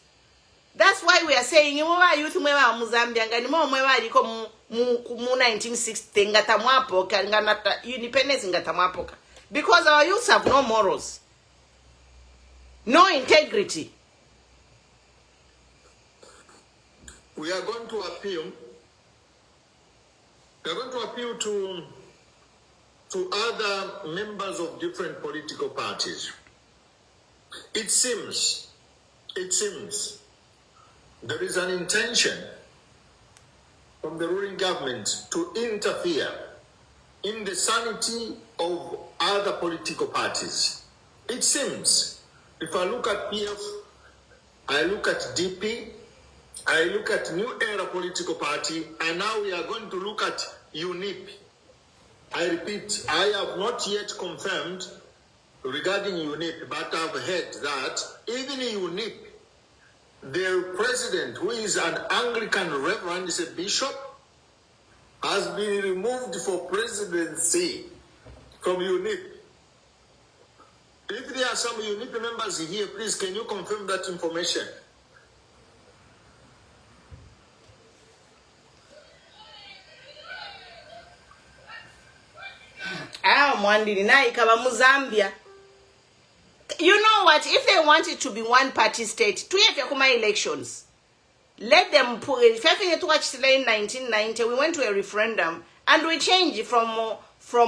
That's why we are saying, youth Zambia, 1960, independence, because our youths have no morals, no integrity. We are going to appeal. We are going to appeal to other members of different political parties. It seems there is an intention from the ruling government to interfere in the sanity of other political parties. It seems, if I look at PF, I look at DP, I look at New Era Political Party, and now we are going to look at UNIP. I repeat, I have not yet confirmed regarding UNIP, but I've heard that even UNIP, their president, who is an Anglican reverend, is a bishop, has been removed for presidency from UNIP. If there are some unique members here, please, can you confirm that information? Zambia. You know what? If they want it to be one party state, two elections, let them put it. In 1990, we went to a referendum and we changed from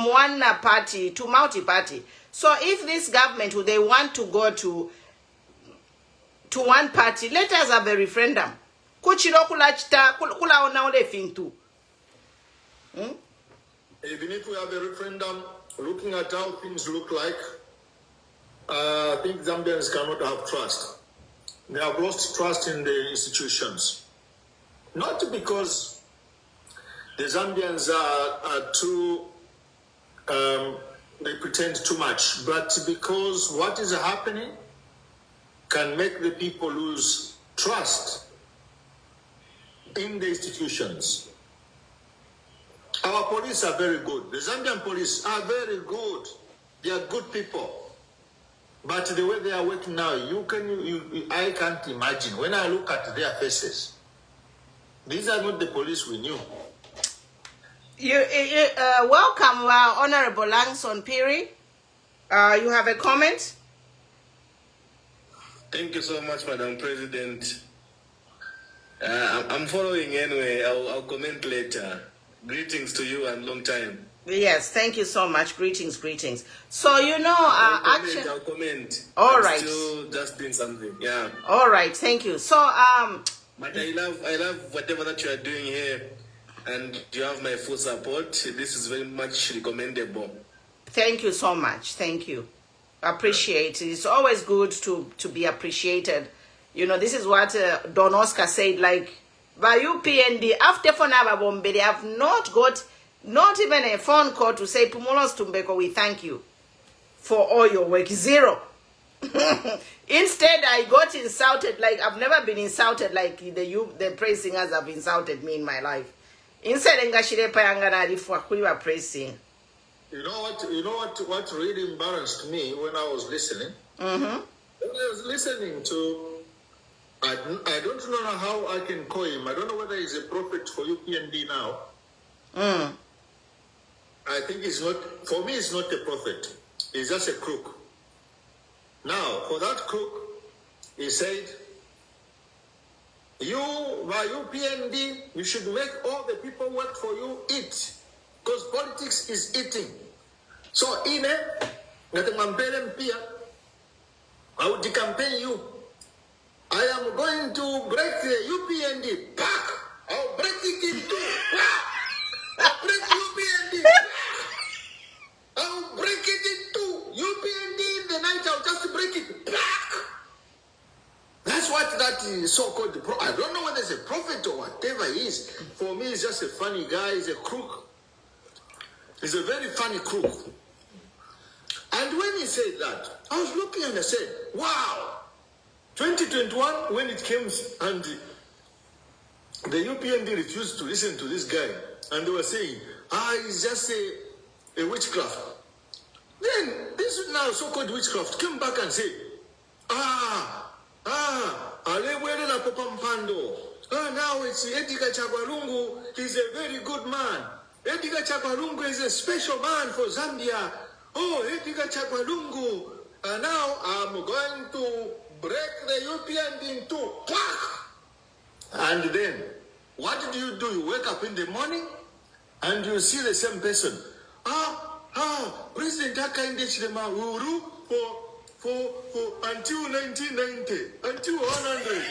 one party to multi-party. So if this government, they want to go to one party, let us have a referendum. Even if we have a referendum, looking at how things look like, I think Zambians cannot have trust. They have lost trust in the institutions. Not because the Zambians are too, they pretend too much, but because what is happening can make the people lose trust in the institutions. Our police are very good. The Zambian police are very good. They are good people. But the way they are working now, I can't imagine. When I look at their faces, these are not the police we knew. Welcome, Honorable Langson Piri. You have a comment? Thank you so much, Madam President. I'm following anyway. I'll comment later. Greetings to you and long time. Yes, thank you so much. Greetings. So, I'll comment. All right. Still just doing something. Yeah. All right. Thank you. So, but I love whatever that you are doing here, and you have my full support. This is very much recommendable. Thank you so much. Thank you. Appreciate it. It's always good to be appreciated. This is what Don Oscar said, like, by UPND, after Fonaba they have not even a phone call to say, Pumulos Tumbeko, we thank you for all your work. Zero. Instead, I got insulted, like I've never been insulted like the praise singers have insulted me in my life. Instead, Ngashire Payangana for who you are praising. You know what really embarrassed me when I was listening? Mm-hmm. When I was listening to, I don't know how I can call him. I don't know whether he's a prophet for UPND now. I think he's not, for me, he's not a prophet. He's just a crook. Now, for that crook, he said, you, by UPND, you should make all the people work for you eat. Because politics is eating. So, I would campaign you. I am going to break the UPND. Pack! I'll break it in two. I'll break UPND. I'll break it in two. UPND in the night, I'll just break it. Pack! That's what that so-called, I don't know whether it's a prophet or whatever he is. For me, he's just a funny guy. He's a crook. He's a very funny crook. And when he said that, I was looking and I said, wow. 2021, when it came and the UPND refused to listen to this guy, and they were saying, it's just a witchcraft. Then this now so-called witchcraft came back and said, now it's Edgar Chagwalungu. He's a very good man. Edgar Chagwalungu is a special man for Zambia. Oh, Edgar Chagwalungu. And now I'm going to break the UPND in two. And then, what do? You wake up in the morning and you see the same person. President Hakainde Chilema Uhuru for until 1990, until 100.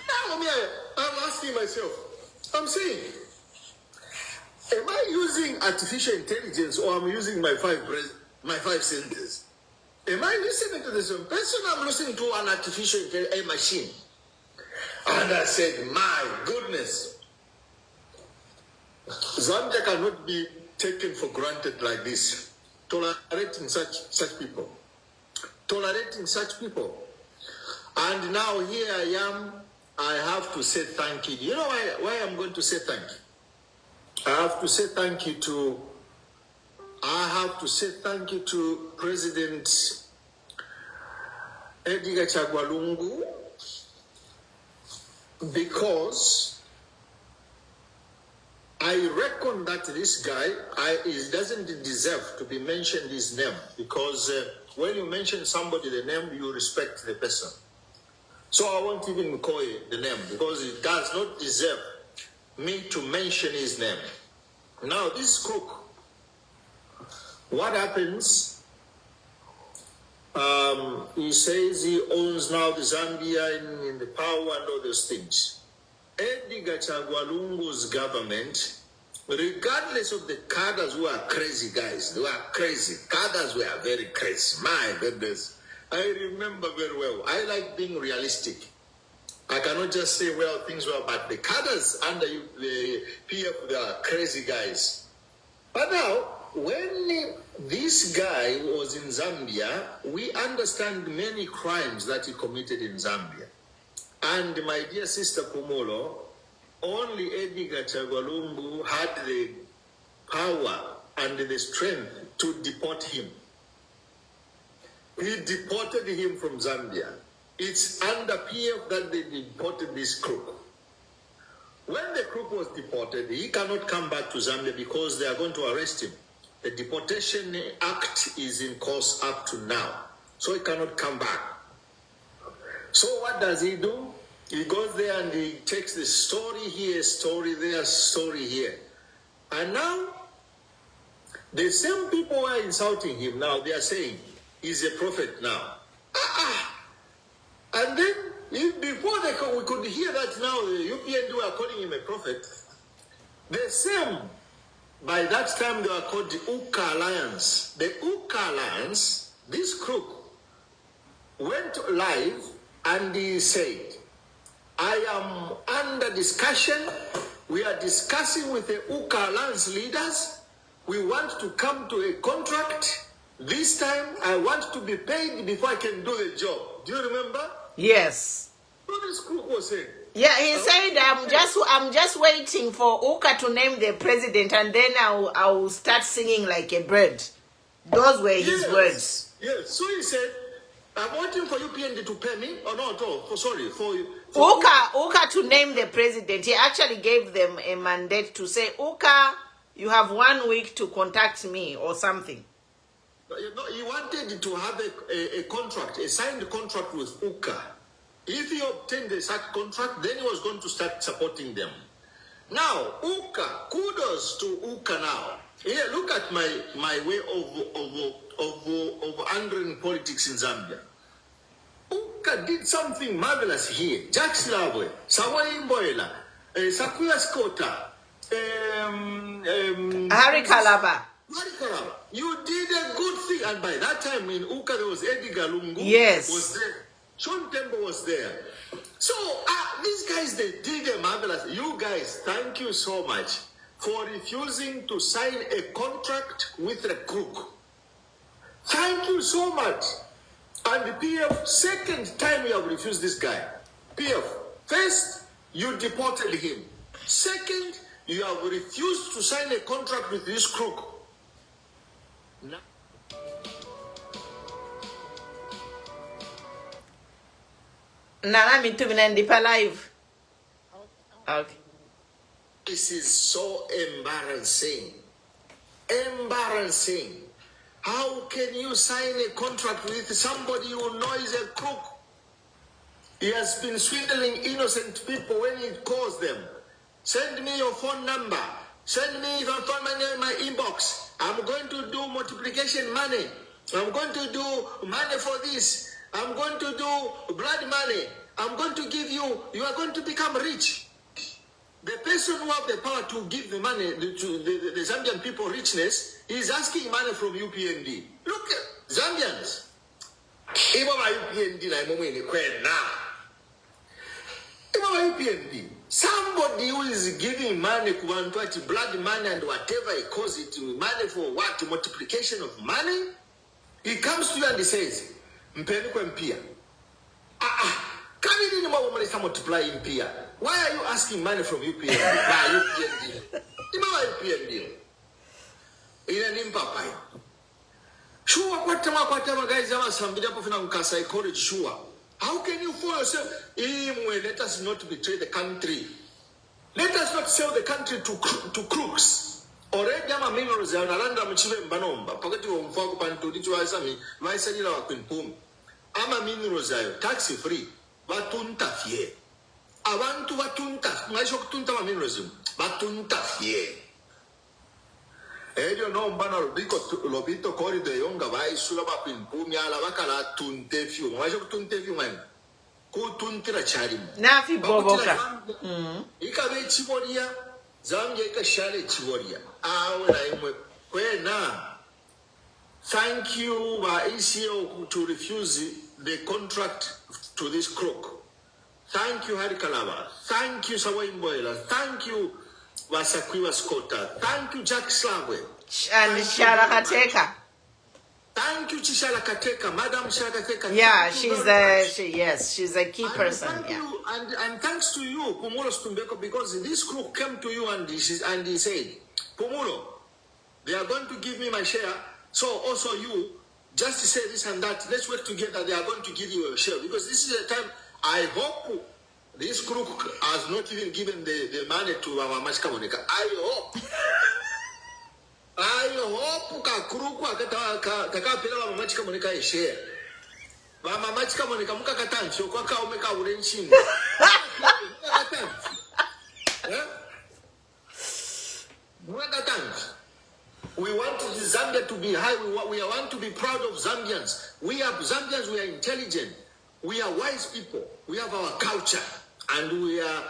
Now I'm asking myself, I'm saying, am I using artificial intelligence or am I using my five senses? Am I listening to the same person? I'm listening to an artificial intelligence machine. And I said, my goodness, Zambia cannot be taken for granted like this. Tolerating such people. Tolerating such people. And now here I am, I have to say thank you. You know why I'm going to say thank you? I have to say thank you to President Edgar Chagwalungu, because I reckon that this guy, he doesn't deserve to be mentioned his name, because when you mention somebody the name, you respect the person. So I won't even call it the name, because he does not deserve me to mention his name. Now this crook, what happens? He says he owns now the Zambia in the power and all those things. Edgar Chagwalungu's government, regardless of the cadres who are crazy guys, they were crazy. Cadres were very crazy. My goodness. I remember very well. I like being realistic. I cannot just say, well, things were bad. The cadres under the PF, they are crazy guys. But now, when this guy was in Zambia, we understand many crimes that he committed in Zambia. And my dear sister Kumolo, only Edgar Chagwalungu had the power and the strength to deport him. He deported him from Zambia. It's under PF that they deported this crook. When the crook was deported, he cannot come back to Zambia because they are going to arrest him. The Deportation Act is in course up to now, so he cannot come back. So what does he do? He goes there and he takes the story here, story there, story here. And now, the same people who are insulting him now, they are saying, he's a prophet now. And then, before we could hear that now, the UPND were calling him a prophet. The same, by that time they were called the Uka Alliance. The Uka Alliance, this crook, went live and he said, I am under discussion. We are discussing with the Uka Alliance leaders. We want to come to a contract. This time, I want to be paid before I can do the job. Do you remember? Yes. What this crook was saying? Yeah, he said, I'm just waiting for Uka to name the president, and then I'll start singing like a bird. Those were his words. Yes. So he said, I'm waiting for UPND to pay me, or not at all. For Uka to name the president. He actually gave them a mandate to say, Uka, you have 1 week to contact me or something. He wanted to have a contract, a signed contract with Uka. If he obtained a such contract, then he was going to start supporting them. Now, Uka, kudos to Uka now. Here, look at my way of handling politics in Zambia. Uka did something marvelous here. Jack Slabwe, Sawai Mboela, Sakuya Skota, Harry Kalaba. You did a good thing, and by that time in Uka there was Edgar Lungu. Yes. Was there. Sean Tembo was there. So these guys, they did a marvelous. You guys, thank you so much for refusing to sign a contract with a crook. Thank you so much. And the PF, second time you have refused this guy. PF, first, you deported him. Second, you have refused to sign a contract with this crook. Nana to be live. Okay. This is so embarrassing. Embarrassing. How can you sign a contract with somebody you know is a crook? He has been swindling innocent people when he calls them. Send me your phone number. Send me your phone money in my inbox. I'm going to do multiplication money. I'm going to do money for this. I'm going to do blood money. I'm going to give you, you are going to become rich. The person who has the power to give the money to the Zambian people richness is asking money from UPND. Look at Zambians. Somebody who is giving money, blood money and whatever he calls it, money for what? Multiplication of money? He comes to you and he says, multiply in Pia. Why are you asking money from UPND? UPND. In an impapai. Sure, whatever guys are somebody up of psychology, sure. How can you fool yourself? Let us not betray the country. Let us not sell the country to crooks. Already I'm a minerals and Alanda Michive Banomba, Pagati of Fog Pantodicho Asami, my Sanila Pum. I'm a minerals, taxi free, Batunta fie. I want to Batunta, my shock tunta mineralism, Batunta fie. Elio non banal dico lobito cori de yonga vai sulla mapin pumi ala bakala tunte fiu ma jo tunte fiu man ku tuntira chari na fi boboka ika be chiboria Zambia ika shale chiboria awela imwe kwena. Thank you ECO to refuse the contract to this crook. Thank you Hari Kalaba, thank you Sawai Mboela, thank you Wasakwiwa Skota, thank you Jack Slagwe and Shara Kateka. Thank you, Chishala Kateka, Madam Shakateka. Yeah, she's a key person. Yeah. And thanks to you, Pumulo Stumbeko, because this crook came to you and he said, Pumulo, they are going to give me my share. So also you, just to say this and that, let's work together. They are going to give you a share. Because this is a time, I hope this crook has not even given the money to our Machka Monica. I hope Kakruku Kakapila Machka Monica is share. Mama Machka Monica Mukatan, so Kaka Omeka Urenchin. We want Zambia to be high. We want to be proud of Zambians. We are Zambians, we are intelligent. We are wise people. We have our culture. And we are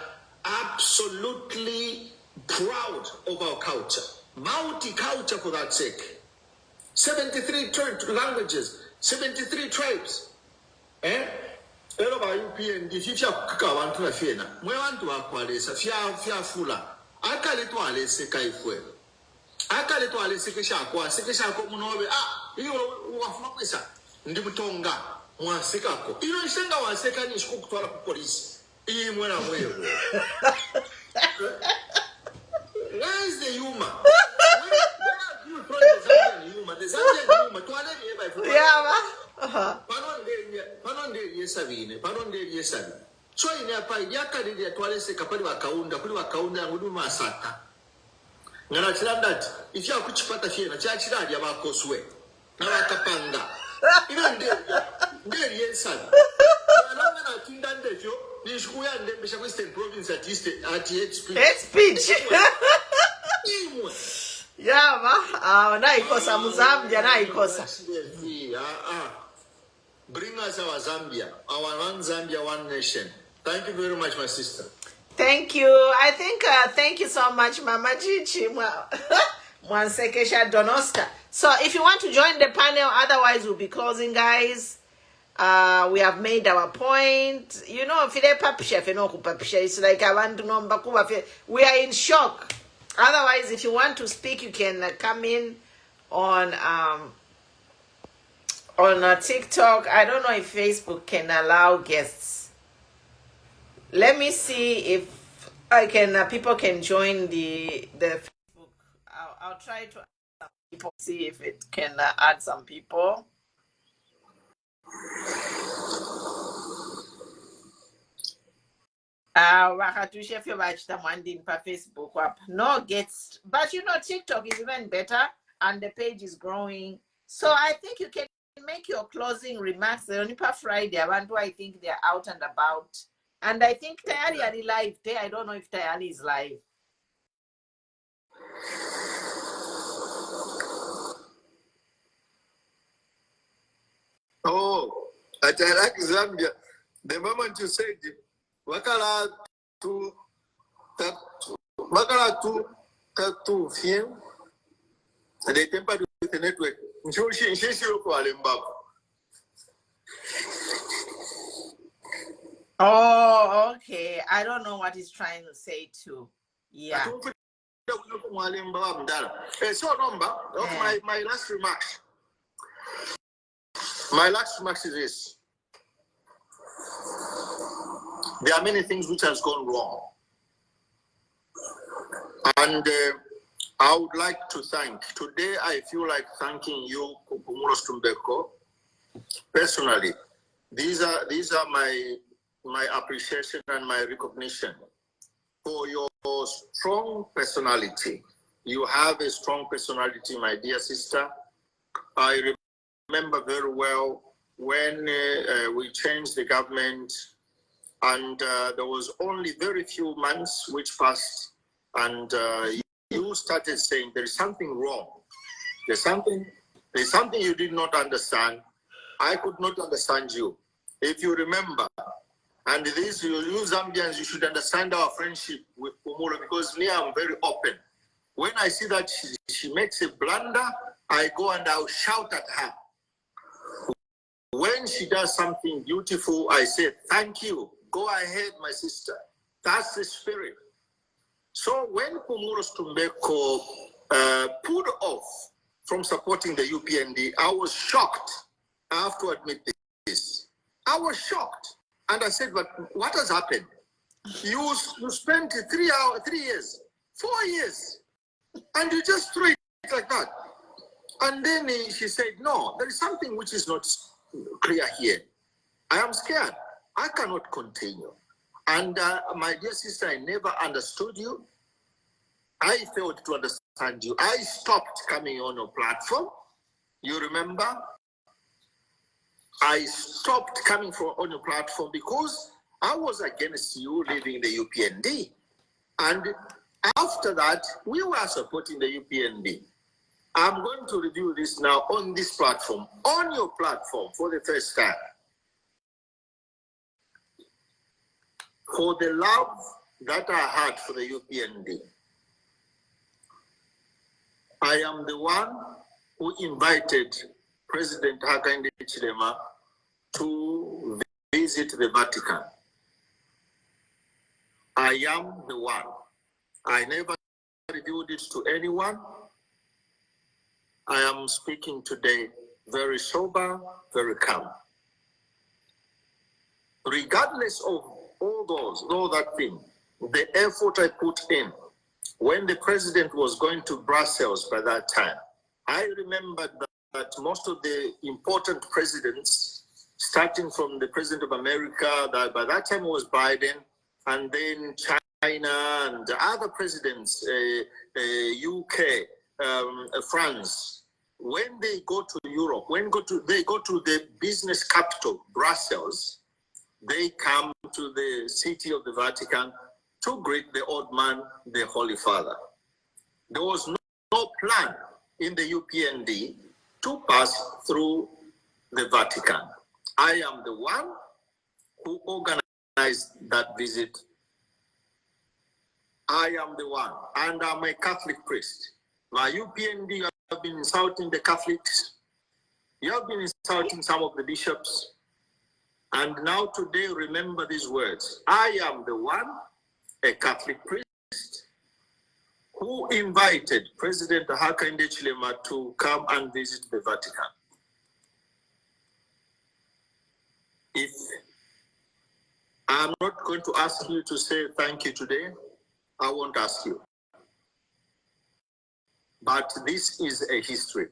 absolutely proud of our culture. Multi-culture for that sake. 73 languages, 73 tribes. Elo ba UPN di fifia kuka wantu na fiena. Mwe wantu wakwalesa fia fula. Akale to alese kaifwe. Akale to alese kesha kwa munobe iyo wafuna kwesa ndi mutonga mwasekako. Iyo nsenga waseka ni shiko kutwala ku police. Iyi mwena mwewe. Where is the humor? Where are you from the Zambian humor? The Zambian humor. To aleni eba ifu. Yeah, Panonde yesavine. So ine apa yaka ndi atwalese kapali wakaunda ngudu masata. Ngana chilanda if you akuchipata fiena chachiradi abakoswe. Na wakapanga. Ino nderi yesavi. Nanga na tindande fyo nishukuya ndembesha ku Eastern Province at hate speech. hate speech. Yeah, na ikosa Muzambia na ikosa. Bring us our Zambia, our one Zambia, one nation. Thank you very much, my sister. Thank you. I think, thank you so much, Mama Chichi. Mwansekesha Donoska. So if you want to join the panel, otherwise we'll be closing, guys. We have made our point. You know, it's like I want to know. We are in shock. Otherwise, if you want to speak, you can come in on TikTok. I don't know if Facebook can allow guests. Let me see if I can. People can join the Facebook. I'll try to add some people. See if it can add some people. Wakatusha if you watch the one in Facebook up. No gets, but you know TikTok is even better and the page is growing. So I think you can make your closing remarks. The only per Friday, I think they're out and about. And I think Tyranny are live there. I don't know if Tyranny is live. Oh, I like Zambia. The moment you said it, Wakala tu film. They tempered with the network. Oh, okay. I don't know what he's trying to say too. Yeah. So number my last remarks. My last remarks is this. There are many things which has gone wrong. And I would like to thank. Today, I feel like thanking you, Kupumulo Stumbeko, personally. These are my appreciation and my recognition for your strong personality. You have a strong personality, my dear sister. I remember very well when we changed the government, and there was only very few months which passed, and you started saying there is something wrong. There's something you did not understand. I could not understand you. If you remember, and this, you Zambians, you should understand our friendship with Pumulo, because me, I'm very open. When I see that she makes a blunder, I go and I'll shout at her. When she does something beautiful, I say, thank you. Go ahead, my sister. That's the spirit. So when Pumulo Stumbeko pulled off from supporting the UPND, I was shocked. I have to admit this. I was shocked. And I said, but what has happened? You spent 3 years, 4 years, and you just threw it like that. And then she said, no, there is something which is not clear here. I am scared. I cannot continue. And my dear sister, I never understood you. I failed to understand you. I stopped coming on your platform. You remember? I stopped coming on your platform because I was against you leaving the UPND. And after that, we were supporting the UPND. I'm going to review this now on this platform, on your platform for the first time. For the love that I had for the UPND, I am the one who invited President Hakainde Hichilema to visit the Vatican. I am the one. I never revealed it to anyone. I am speaking today very sober, very calm. Regardless of all that thing, the effort I put in, when the president was going to Brussels by that time, I remembered that most of the important presidents, starting from the president of America, that by that time was Biden, and then China and other presidents, UK, France, when they go to Europe, they go to the business capital, Brussels, they come to the city of the Vatican to greet the old man, the Holy Father. There was no plan in the UPND to pass through the Vatican. I am the one who organized that visit. I am the one, and I'm a Catholic priest. My UPND, you have been insulting the Catholics. You have been insulting some of the bishops. And now today, remember these words. I am the one, a Catholic priest, who invited President Hakainde Hichilema to come and visit the Vatican. If I'm not going to ask you to say thank you today, I won't ask you. But this is a history.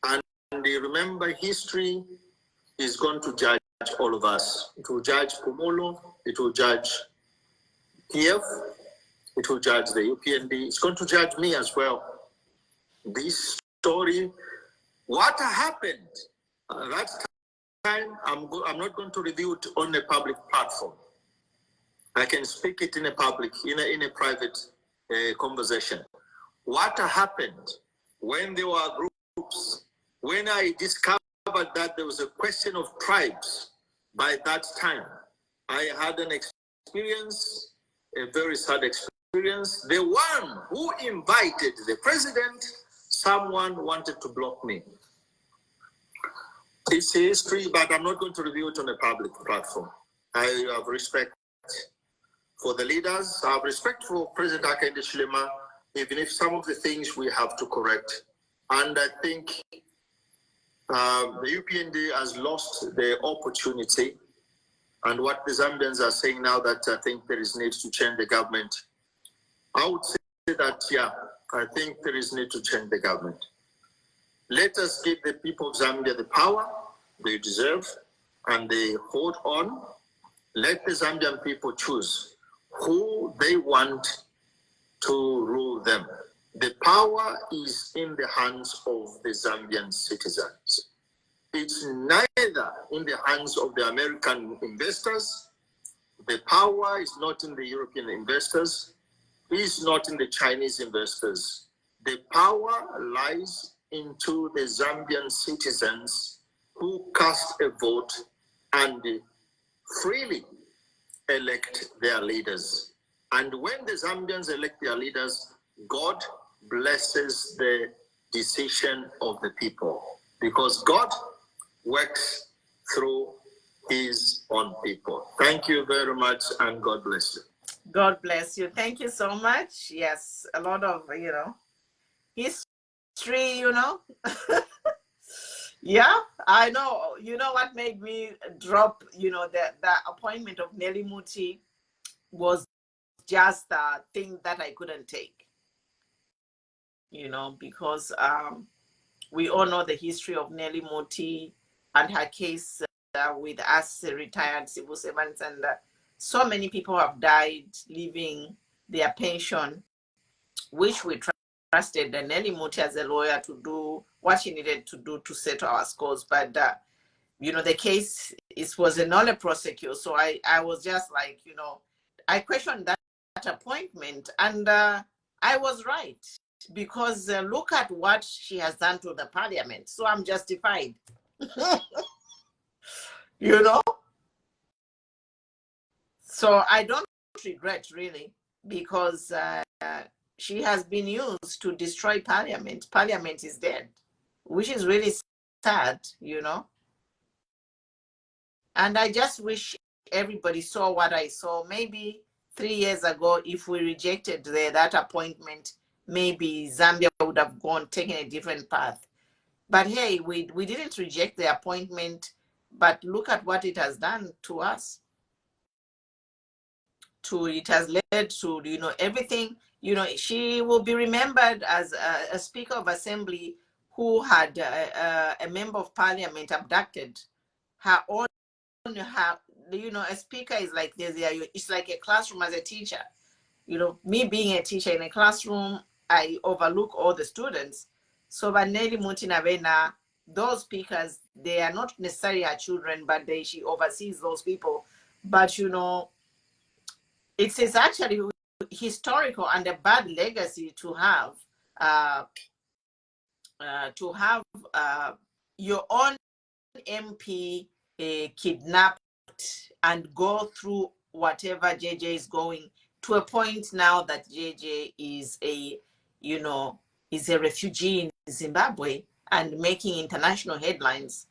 And remember, history is going to judge all of us. It will judge Pumulo, it will judge Kiev, it will judge the UPND, it's going to judge me as well. This story, what happened, that time, I'm not going to review it on a public platform. I can speak it in a public, in a private conversation. What happened when there were groups, when I discovered that there was a question of tribes by that time, I had an experience, a very sad experience. The one who invited the president, someone wanted to block me. It's a history, but I'm not going to review it on a public platform. I have respect for the leaders. I have respect for President Hakainde Hichilema, even if some of the things we have to correct. And I think the UPND has lost the opportunity. And what the Zambians are saying now, that I think there is need to change the government. I would say that, yeah, I think there is need to change the government. Let us give the people of Zambia the power they deserve and they hold on. Let the Zambian people choose who they want to rule them. The power is in the hands of the Zambian citizens. It's neither in the hands of the American investors. The power is not in the European investors. It's not in the Chinese investors. The power lies into the Zambian citizens who cast a vote and freely elect their leaders. And when the Zambians elect their leaders, God blesses the decision of the people, because God works through his own people. Thank you very much, and God bless you. God bless you. Thank you so much. Yes, a lot of, history, Yeah, I know. You know what made me drop, the appointment of Nelly Muti was just a thing that I couldn't take, because we all know the history of Nelly Muti and her case with us retired civil servants, and so many people have died leaving their pension, which we trusted Nelly Muti as a lawyer to do what she needed to do to settle our scores. But, the case was a nolle prosequi. So I was just like, I questioned that appointment, and I was right, because look at what she has done to the parliament. So I'm justified, So I don't regret, really, because she has been used to destroy parliament. Parliament is dead, which is really sad, And I just wish everybody saw what I saw. Maybe 3 years ago, if we rejected that appointment, maybe Zambia would have taken a different path. But hey, we didn't reject the appointment, but look at what it has done to us. It has led to, everything. She will be remembered as a Speaker of Assembly who had a member of Parliament abducted. Her own, a speaker is like it's like a classroom as a teacher. Me being a teacher in a classroom, I overlook all the students. So Vanelli Mutinavena, those speakers, they are not necessarily her children, but she oversees those people. But it's actually historical and a bad legacy to have your own MP kidnapped and go through whatever JJ is going, to a point now that JJ is a refugee in Zimbabwe and making international headlines.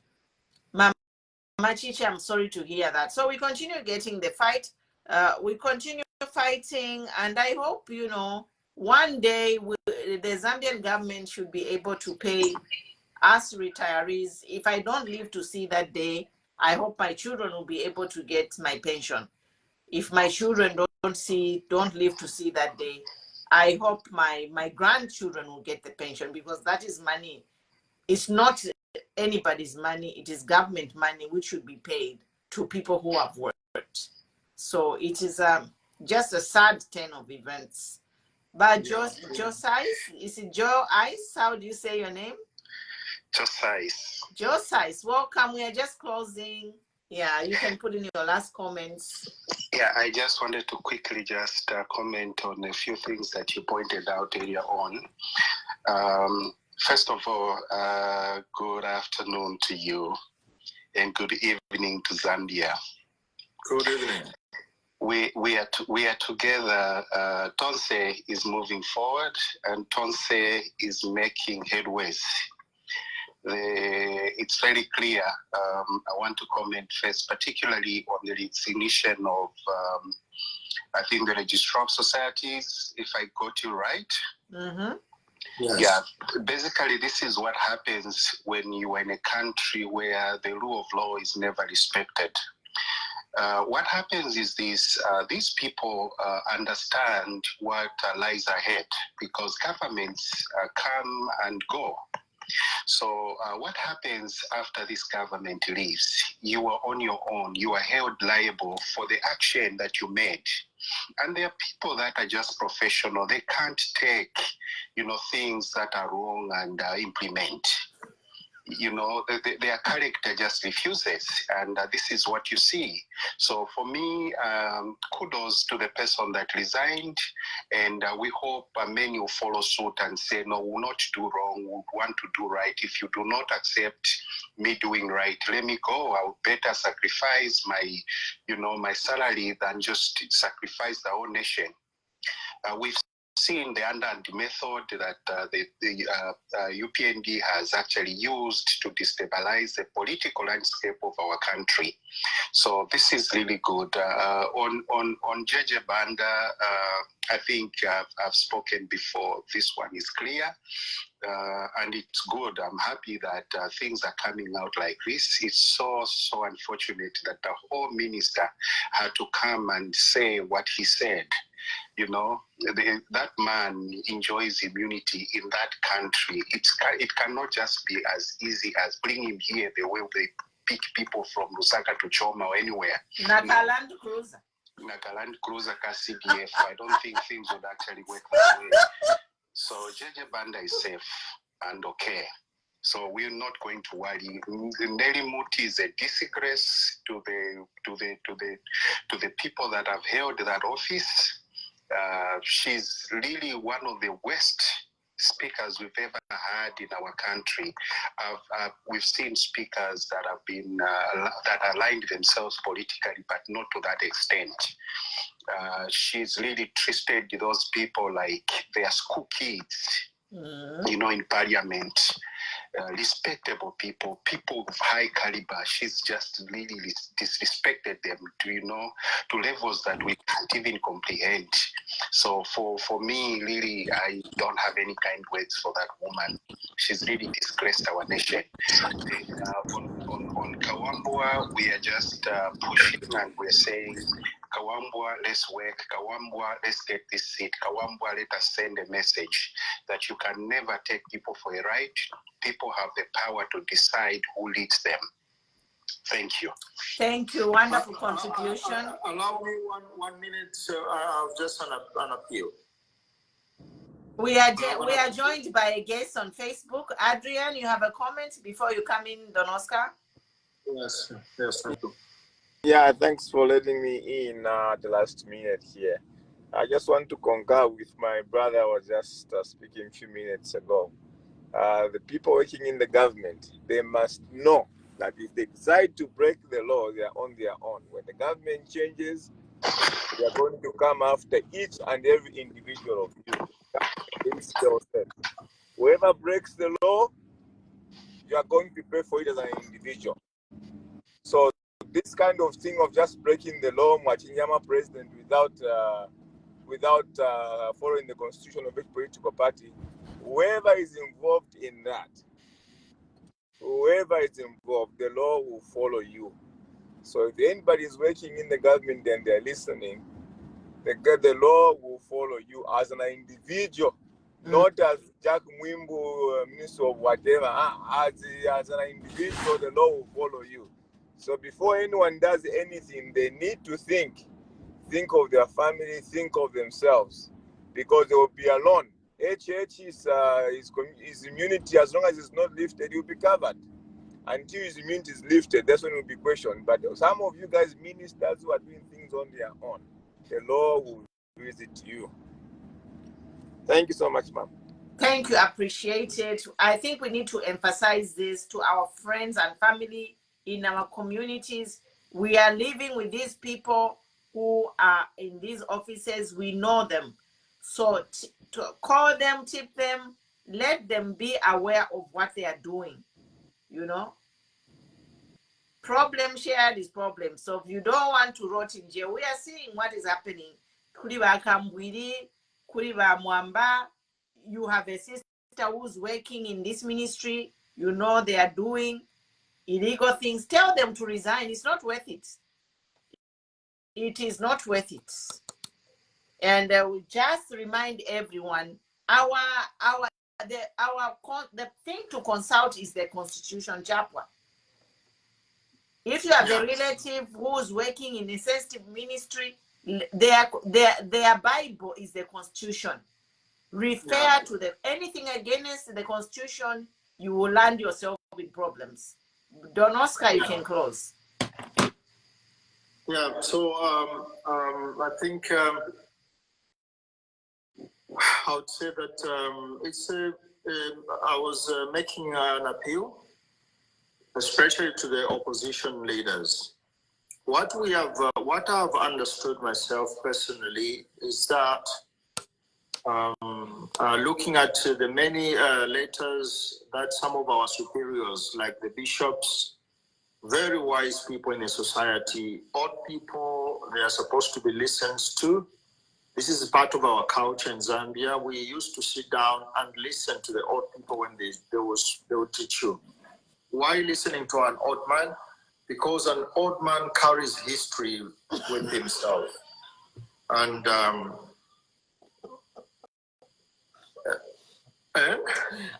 Mama Chichi, I'm sorry to hear that. So we continue getting the fight. We continue fighting, and I hope, one day the Zambian government should be able to pay us retirees. If I don't live to see that day, I hope my children will be able to get my pension. If my children don't live to see that day, I hope my grandchildren will get the pension, because that is money. It's not anybody's money. It is government money, which should be paid to people who have worked. So it is just a sad turn of events. But Joe Size, is it Joe Ice? How do you say your name? Joe Size. Joe Size, welcome. We are just closing. Yeah, you can put in your last comments. Yeah, I just wanted to quickly just comment on a few things that you pointed out earlier on. First of all, good afternoon to you, and good evening to Zambia. Good evening. We are together. Tonse is moving forward, and Tonse is making headways. It's very clear. I want to comment first, particularly on the resignation of, I think, the Registrar of Societies, if I got you right. Mm-hmm. Yes. Yeah, basically this is what happens when you are in a country where the rule of law is never respected. What happens is this: these people understand what lies ahead because governments come and go. So what happens after this government leaves? You are on your own. You are held liable for the action that you made. And there are people that are just professional. They can't take, things that are wrong and implement. Their character just refuses, and this is what you see. So for me, kudos to the person that resigned, and we hope many will follow suit and say, no, we'll not do wrong, we'll want to do right. If you do not accept me doing right, let me go. I'll better sacrifice my salary than just sacrifice the whole nation. We've seen the underhand method that the UPND has actually used to destabilize the political landscape of our country. So this is really good. On JJ Banda, I think I've spoken before. This one is clear. And it's good. I'm happy that things are coming out like this. It's so unfortunate that the whole minister had to come and say what he said. That man enjoys immunity in that country. It cannot just be as easy as bring him here the way they pick people from Lusaka to Choma or anywhere. Nagaland Cruiser. Nagaland Cruiser, CDF. I don't think things would actually work that way. So JJ Banda is safe and okay. So we're not going to worry. Nelly Muti is a disgrace to the people that have held that office. She's really one of the worst speakers we've ever had in our country. We've seen speakers that have been that aligned themselves politically, but not to that extent. She's really treated those people like they are school kids, in parliament. Respectable people of high caliber. She's just really disrespected them to levels that we can't even comprehend. So for me, really, I don't have any kind words for that woman. She's really disgraced our nation. On Kawambwa, we are just pushing and we're saying, Kawambwa, let's work. Kawambwa, let's get this seat. Kawambwa, let us send a message that you can never take people for a ride. People have the power to decide who leads them. Thank you. Thank you. Wonderful contribution. Allow me one minute. Just an appeal. We are joined by a guest on Facebook. Adrian, you have a comment before you come in, Don Oscar? Yes, thank you. Yeah, thanks for letting me in at the last minute here. I just want to concur with my brother who was just speaking a few minutes ago. The people working in the government, they must know that if they decide to break the law, they are on their own. When the government changes, they are going to come after each and every individual of you. Against yourself. Whoever breaks the law, you are going to pay for it as an individual. So this kind of thing of just breaking the law, Mwachinyama president without following the constitution of each political party, whoever is involved in that, the law will follow you. So if anybody is working in the government and they're listening, the law will follow you as an individual, not as Jack Mwimbu, minister of whatever. As an individual, the law will follow you. So before anyone does anything, they need to think of their family, think of themselves, because they will be alone. His immunity, as long as it's not lifted, he will be covered. Until his immunity is lifted, that's when it will be questioned. But some of you guys, ministers who are doing things on their own, the law will visit you. Thank you so much, ma'am. Thank you. Appreciate it. I think we need to emphasize this to our friends and family in our communities. We are living with these people who are in these offices. We know them. So to call them, tip them, let them be aware of what they are doing. Problem shared is problem. So if you don't want to rot in jail, we are seeing what is happening. Kuriba Kambwiri, Kuriba Mwamba, you have a sister who's working in this ministry. They are doing illegal things. Tell them to resign. It's not worth it. it is not worth it. And we just remind everyone, the thing to consult is the Constitution chapter. If you have a relative who's working in a sensitive ministry, their Bible is the Constitution. Refer to anything against the Constitution, you will land yourself with problems. Don Oscar, you can close. Yeah, so I think I would say that I was making an appeal, especially to the opposition leaders. What I've understood myself personally is that looking at the many letters that some of our superiors, like the bishops, very wise people in a society, old people, they are supposed to be listened to. This is part of our culture in Zambia. We used to sit down and listen to the old people when they would teach you. Why listening to an old man? Because an old man carries history with himself. And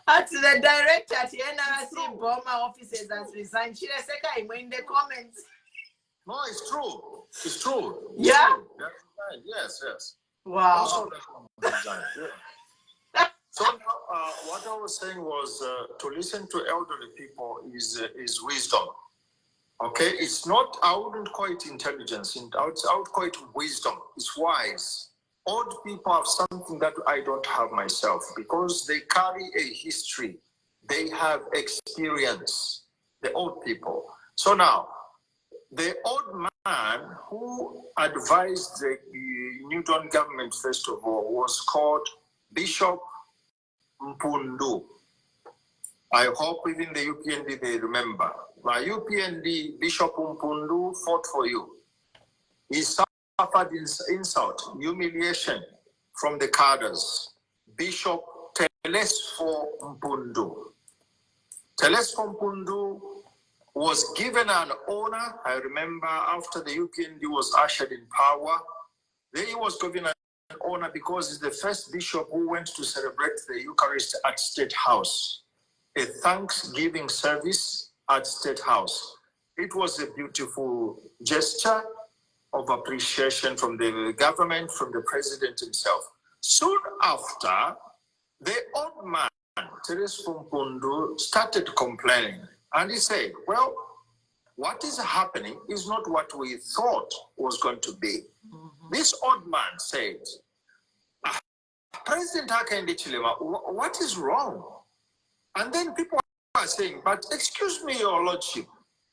at the director at the NRC Boma offices has resigned. She has in the comments. No, it's true. It's true. It's yeah. True. Yes, yes. Wow. Also, yeah. So what I was saying was to listen to elderly people is wisdom. Okay, it's not. I wouldn't call it intelligence. I would call it wisdom. It's wise. Old people have something that I don't have myself because they carry a history. They have experience. The old people. So now, the old man who advised the New Dawn government, first of all, was called Bishop Mpundu. I hope even the UPND they remember. My UPND, Bishop Mpundu fought for you. He suffered insult, humiliation from the cadres. Bishop Telesfo Mpundu. Telesfo Mpundu was given an honor. I remember after the UPND was ushered in power, then he was given an honor because he's the first bishop who went to celebrate the Eucharist at State House, a Thanksgiving service at State House. It was a beautiful gesture of appreciation from the government, from the president himself. Soon after, the old man, Teres Fumpundu, started complaining. And he said, well, what is happening is not what we thought was going to be. Mm-hmm. This old man said, President Hakainde Hichilema, what is wrong? And then people are saying, but excuse me, your lordship,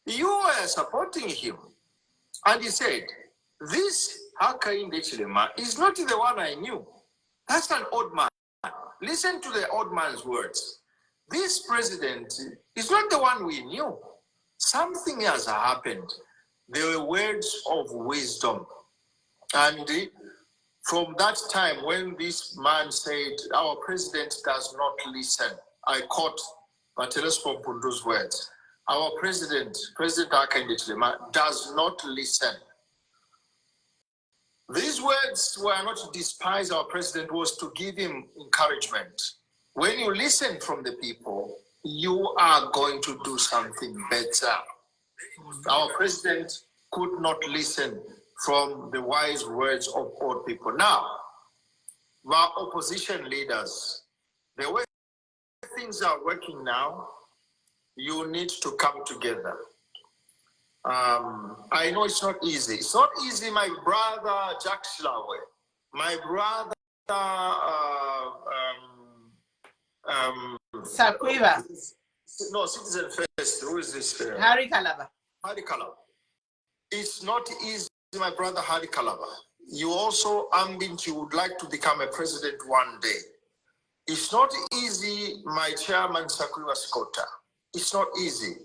you are supporting him. And he said, this Hakainde Hichilema is not the one I knew. That's an old man. Listen to the old man's words. This president is not the one we knew. Something has happened. They were words of wisdom. And from that time, when this man said, our president does not listen, I quote Mateus Pompundu's words, our president, President Hakainde Hichilema, does not listen. These words were not to despise our president, was to give him encouragement. When you listen from the people, you are going to do something better. Our president could not listen from the wise words of old people. Now, our opposition leaders, the way things are working now, you need to come together. I know it's not easy. It's not easy, my brother Jack Schlawe, my brother Sakwiva. No, Citizen First. Who is this? Harry Kalaba. Harry Kalaba. It's not easy, my brother Harry Kalaba. You also ambient, you would like to become a president one day. It's not easy, my chairman Sakwiva Skota. It's not easy.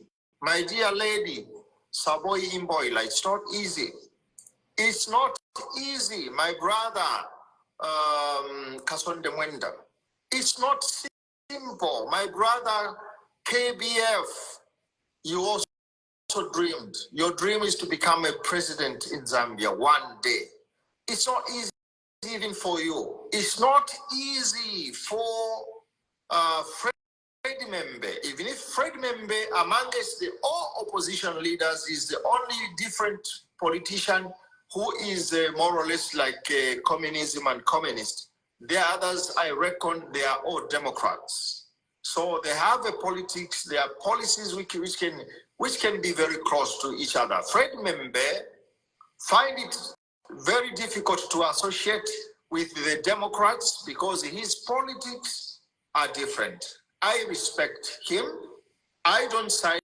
My dear lady, Saboy Imboila, it's not easy. It's not easy, my brother Kasonde Mwenda. It's not simple, my brother KBF. You also dreamed. Your dream is to become a president in Zambia one day. It's not easy even for you. It's not easy for Fred Membe. Even if Fred Membe, amongst the all opposition leaders, is the only different politician who is more or less like communism and communist. The others, I reckon, they are all Democrats. So they have a politics, there are policies which can be very close to each other. Fred Membe find it very difficult to associate with the Democrats because his politics are different. I respect him. I don't side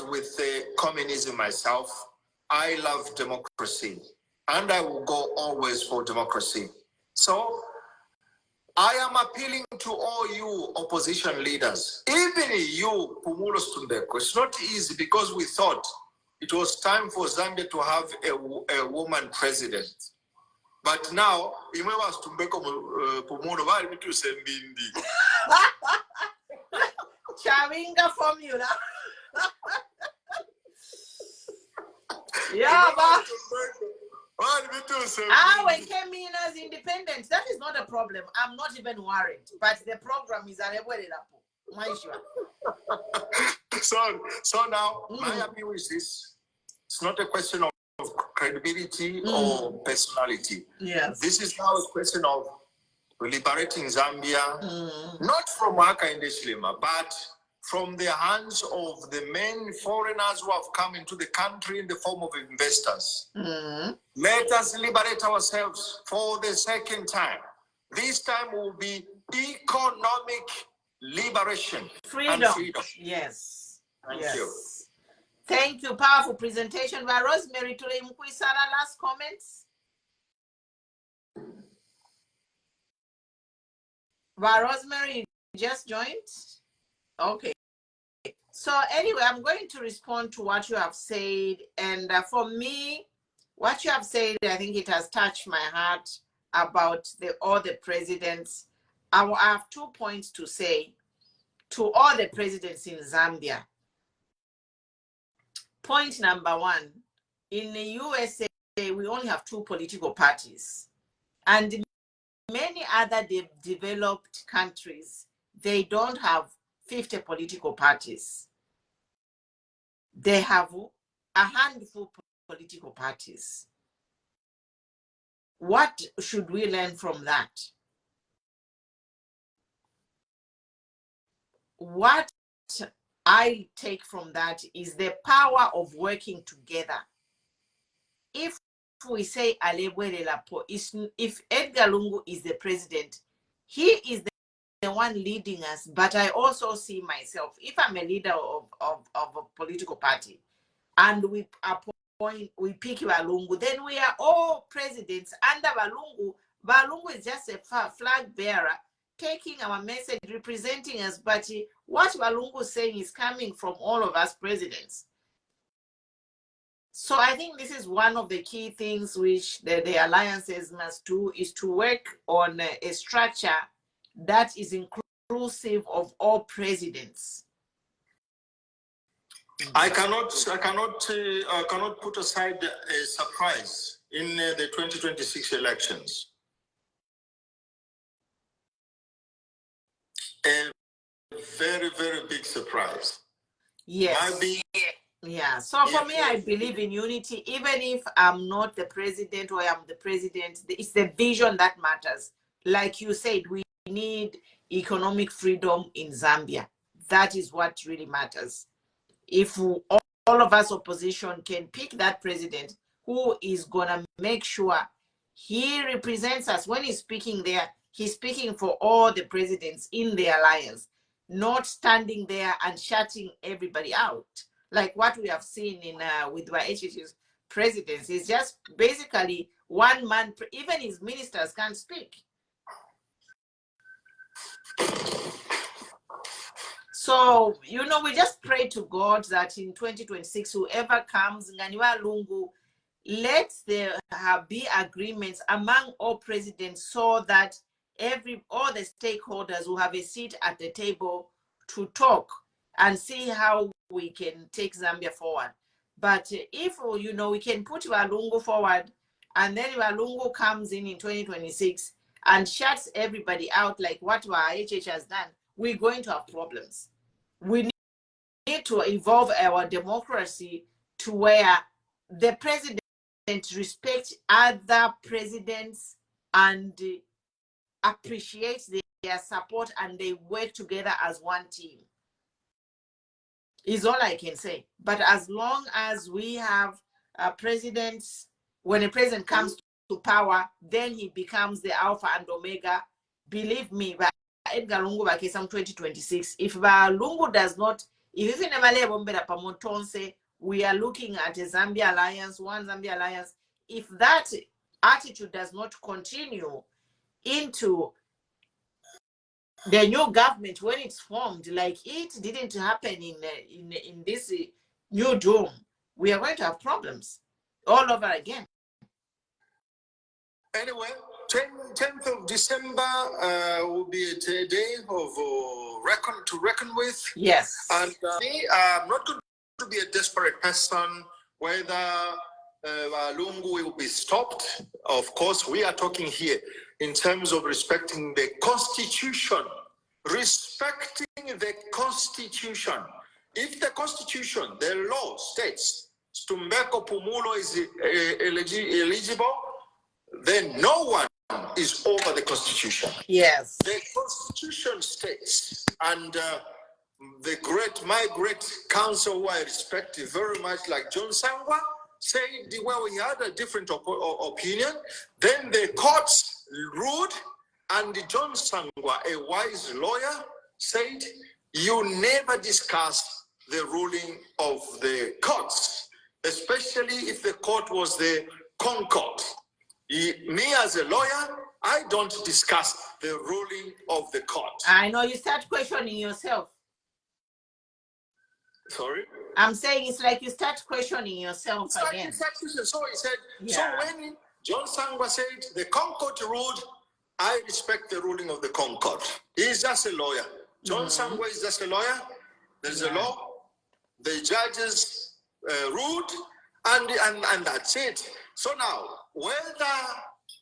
with communism myself. I love democracy, and I will go always for democracy. So I am appealing to all you opposition leaders, even you, Pumulo Stumbeko. It's not easy because we thought it was time for Zambia to have a woman president. But now, Imewa Stumbeko Pumulo, why me to send Bindi? Chabinga formula. Yeah, but when came in as independent, that is not a problem. I'm not even worried. But the program is so now my appeal is this. It's not a question of credibility or personality. Yes. This is now a question of liberating Zambia, not from Haka Indeslima, but from the hands of the main foreigners who have come into the country in the form of investors. Let us liberate ourselves for the second time. This time will be economic liberation. Freedom. And freedom. Yes. Thank yes. you. Thank you. Powerful presentation by Rosemary. Today, Mkwisala, last comments. By Rosemary, you just joined? Okay. So anyway, I'm going to respond to what you have said. And for me, what you have said, I think it has touched my heart about all the presidents. I have 2 points to say to all the presidents in Zambia. Point number one, in the USA, we only have 2 political parties. And many other developed countries, they don't have 50 political parties. They have a handful of political parties. What should we learn from that? What I take from that is the power of working together. If we say if Edgar Lungu is the president, he is the one leading us, but I also see myself, if I'm a leader of a political party and we pick Valungu, then we are all presidents under Valungu. Valungu is just a flag bearer taking our message, representing us, but what Valungu is saying is coming from all of us presidents. So I think this is one of the key things which the alliances must do, is to work on a structure that is inclusive of all presidents. I cannot put aside a surprise in the 2026 elections. A very, very big surprise. Yes. Yeah. So for me, I believe in unity, even if I'm not the president or I'm the president. It's the vision that matters. Like you said, we need economic freedom in Zambia. That is what really matters. If all of us opposition can pick that president who is going to make sure he represents us when he's speaking there, he's speaking for all the presidents in the alliance, not standing there and shutting everybody out. Like what we have seen in with Waechichi's presidents is just basically one man, even his ministers can't speak. So, we just pray to God that in 2026, whoever comes, Nganiwa Lungu, let there be agreements among all presidents so that all the stakeholders will have a seat at the table to talk and see how we can take Zambia forward. But if, we can put Walungu forward, and then Walungu comes in 2026 and shuts everybody out like what our HH has done, we're going to have problems. We need to evolve our democracy to where the president respects other presidents and appreciates their support, and they work together as one team. Is all I can say. But as long as we have presidents, when a president comes to power, then he becomes the alpha and omega. Believe me, by Edgar Lungu Bakesam 2026, if Lungu does not, if even Pamontonse, we are looking at a Zambia alliance, one Zambia alliance. If that attitude does not continue into the new government when it's formed, like it didn't happen in this new dome, we are going to have problems all over again. Anyway, 10th of December will be a day of to reckon with. Yes. And I'm not going to be a desperate person whether Lungu will be stopped. Of course, we are talking here in terms of respecting the Constitution. Respecting the Constitution. If the Constitution, the law states Stumbeko Pumulo is eligible, then no one is over the Constitution. Yes. The Constitution states, and my great counsel, who I respect very much, like John Sangwa, said, well, he had a different opinion. Then the courts ruled, and John Sangwa, a wise lawyer, said, you never discuss the ruling of the courts, especially if the court was the concord. Me as a lawyer, I don't discuss the ruling of the court. I know you start questioning yourself. Sorry? I'm saying it's like you start questioning yourself again. So he said, yeah. So when John Sangwa said the concord ruled, I respect the ruling of the concord. He's just a lawyer. John Sangwa is just a lawyer. There's a law. The judges ruled, and that's it. So now, whether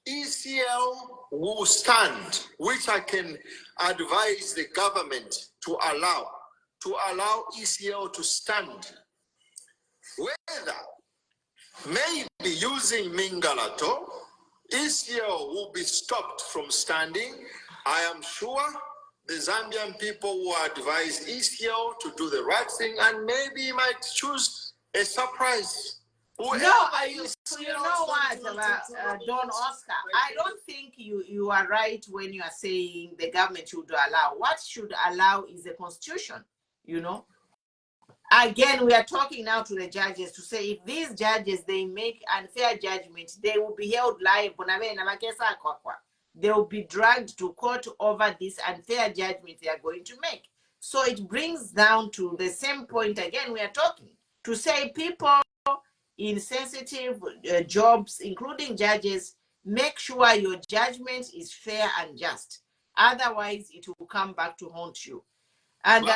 ECL will stand, which I can advise the government to allow ECL to stand, whether maybe using Mingalato, ECL will be stopped from standing. I am sure the Zambian people will advise ECL to do the right thing, and maybe might choose a surprise. You know what, Don Oscar? I don't think you are right when you are saying the government should allow. What should allow is the Constitution, Again, we are talking now to the judges to say if these judges, they make unfair judgment, they will be held liable. They will be dragged to court over this unfair judgment they are going to make. So it brings down to the same point again we are talking, to say people in sensitive jobs, including judges, make sure your judgment is fair and just. Otherwise, it will come back to haunt you. And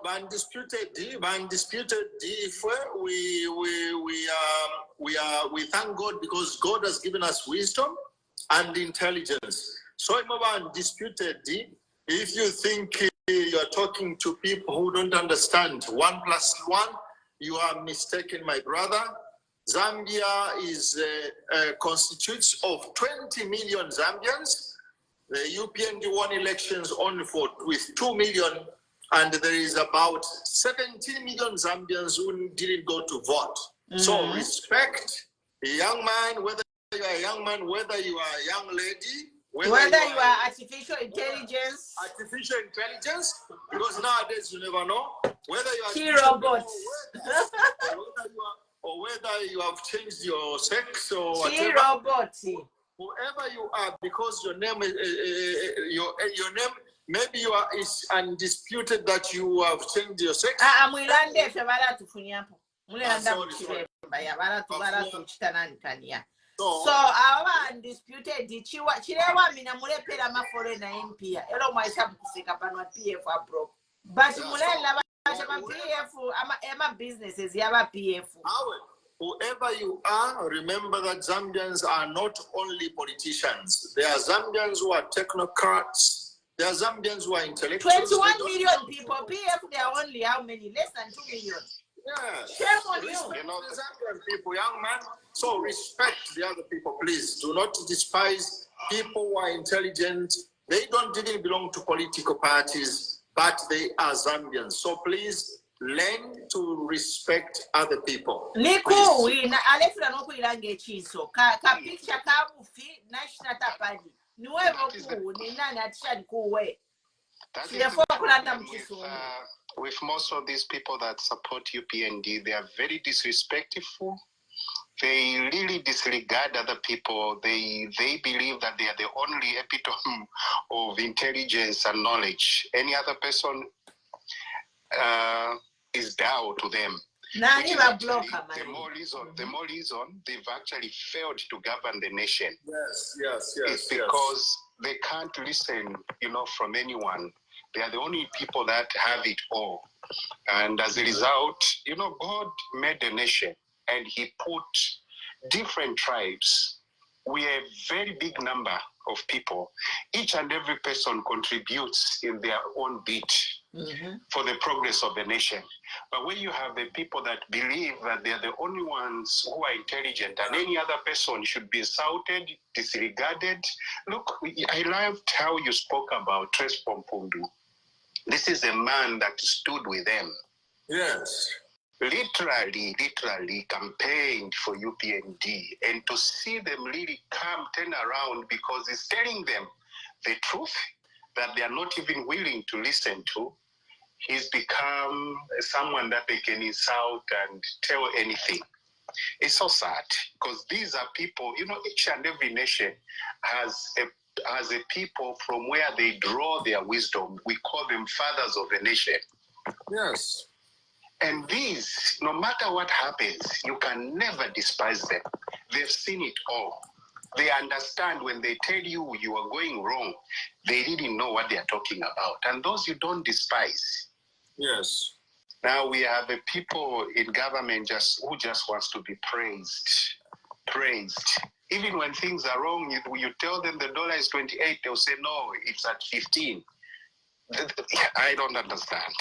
undisputed, if we thank God because God has given us wisdom and intelligence. So undisputed, if you think you are talking to people who don't understand 1 + 1, you are mistaken, my brother. Zambia constitutes of 20 million Zambians. The UPND won elections only with 2 million, and there is about 17 million Zambians who didn't go to vote. So respect a young man, whether you are a young man, whether you are a young lady, whether you are artificial intelligence. Artificial intelligence, because nowadays you never know whether you are robots. or whether you have changed your sex or whatever. Robots. Whoever you are, because your name is your name, maybe is undisputed that you have changed your sex. So our undisputed chirewa mina mulepera mafore na MP elo mwaisa kuseka panwa PF abro but mulela businesses, PF. Whoever you are, remember that Zambians are not only politicians. There are Zambians who are technocrats. There are Zambians who are intellectuals. 21 million people. PF, they are only how many? Less than 2 million. Yeah. Shame on you. You know, the Zambian people, young man. So respect the other people, please. Do not despise people who are intelligent. They don't even belong to political parties, but they are Zambians. So please learn to respect other people. Niku, alefuna noku ilange chiso. Ka picture ka mufi national tapadi. Nuevo ku ni nani atisha kuwe. With most of these people that support UPND, they are very disrespectful. They really disregard other people. They believe that they are the only epitome of intelligence and knowledge. Any other person is down to them. The more reason they've actually failed to govern the nation. Yes. It's because they can't listen, from anyone. They are the only people that have it all. And as a result, God made the nation and he put different tribes. We are a very big number of people. Each and every person contributes in their own bit for the progress of the nation. But when you have the people that believe that they are the only ones who are intelligent and any other person should be insulted, disregarded. Look, I loved how you spoke about Tres Pompundu. This is a man that stood with them. Yes. Literally campaigned for UPND, and to see them really turn around because he's telling them the truth that they are not even willing to listen to. He's become someone that they can insult and tell anything. It's so sad because these are people, each and every nation has a people from where they draw their wisdom. We call them fathers of the nation. Yes. And these, no matter what happens, you can never despise them. They've seen it all. They understand when they tell you you are going wrong, they really know what they are talking about. And those you don't despise. Yes. Now we have a people in government who just wants to be praised. Even when things are wrong, you tell them the dollar is 28, they'll say, no, it's at 15. I don't understand.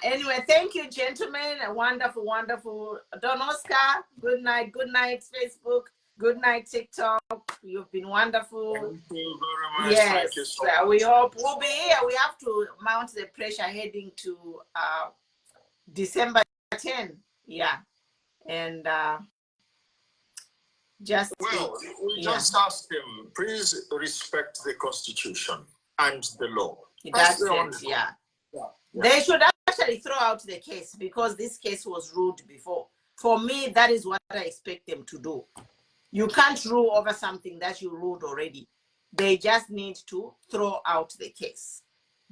Anyway, thank you, gentlemen. Wonderful, wonderful. Don Oscar, good night. Good night, Facebook. Good night, TikTok. You've been wonderful. Thank you very much. Yes, Thank you so much. we hope we'll be here. We have to mount the pressure heading to December 10. Yeah. And just ask them, please respect the Constitution and the law. That's it, yeah. They should actually throw out the case because this case was ruled before. For me, that is what I expect them to do. You can't rule over something that you ruled already. They just need to throw out the case.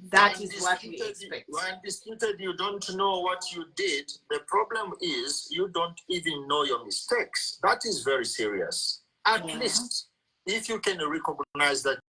That is what we expect. When disputed, you don't know what you did. The problem is you don't even know your mistakes. That is very serious. At least if you can recognize that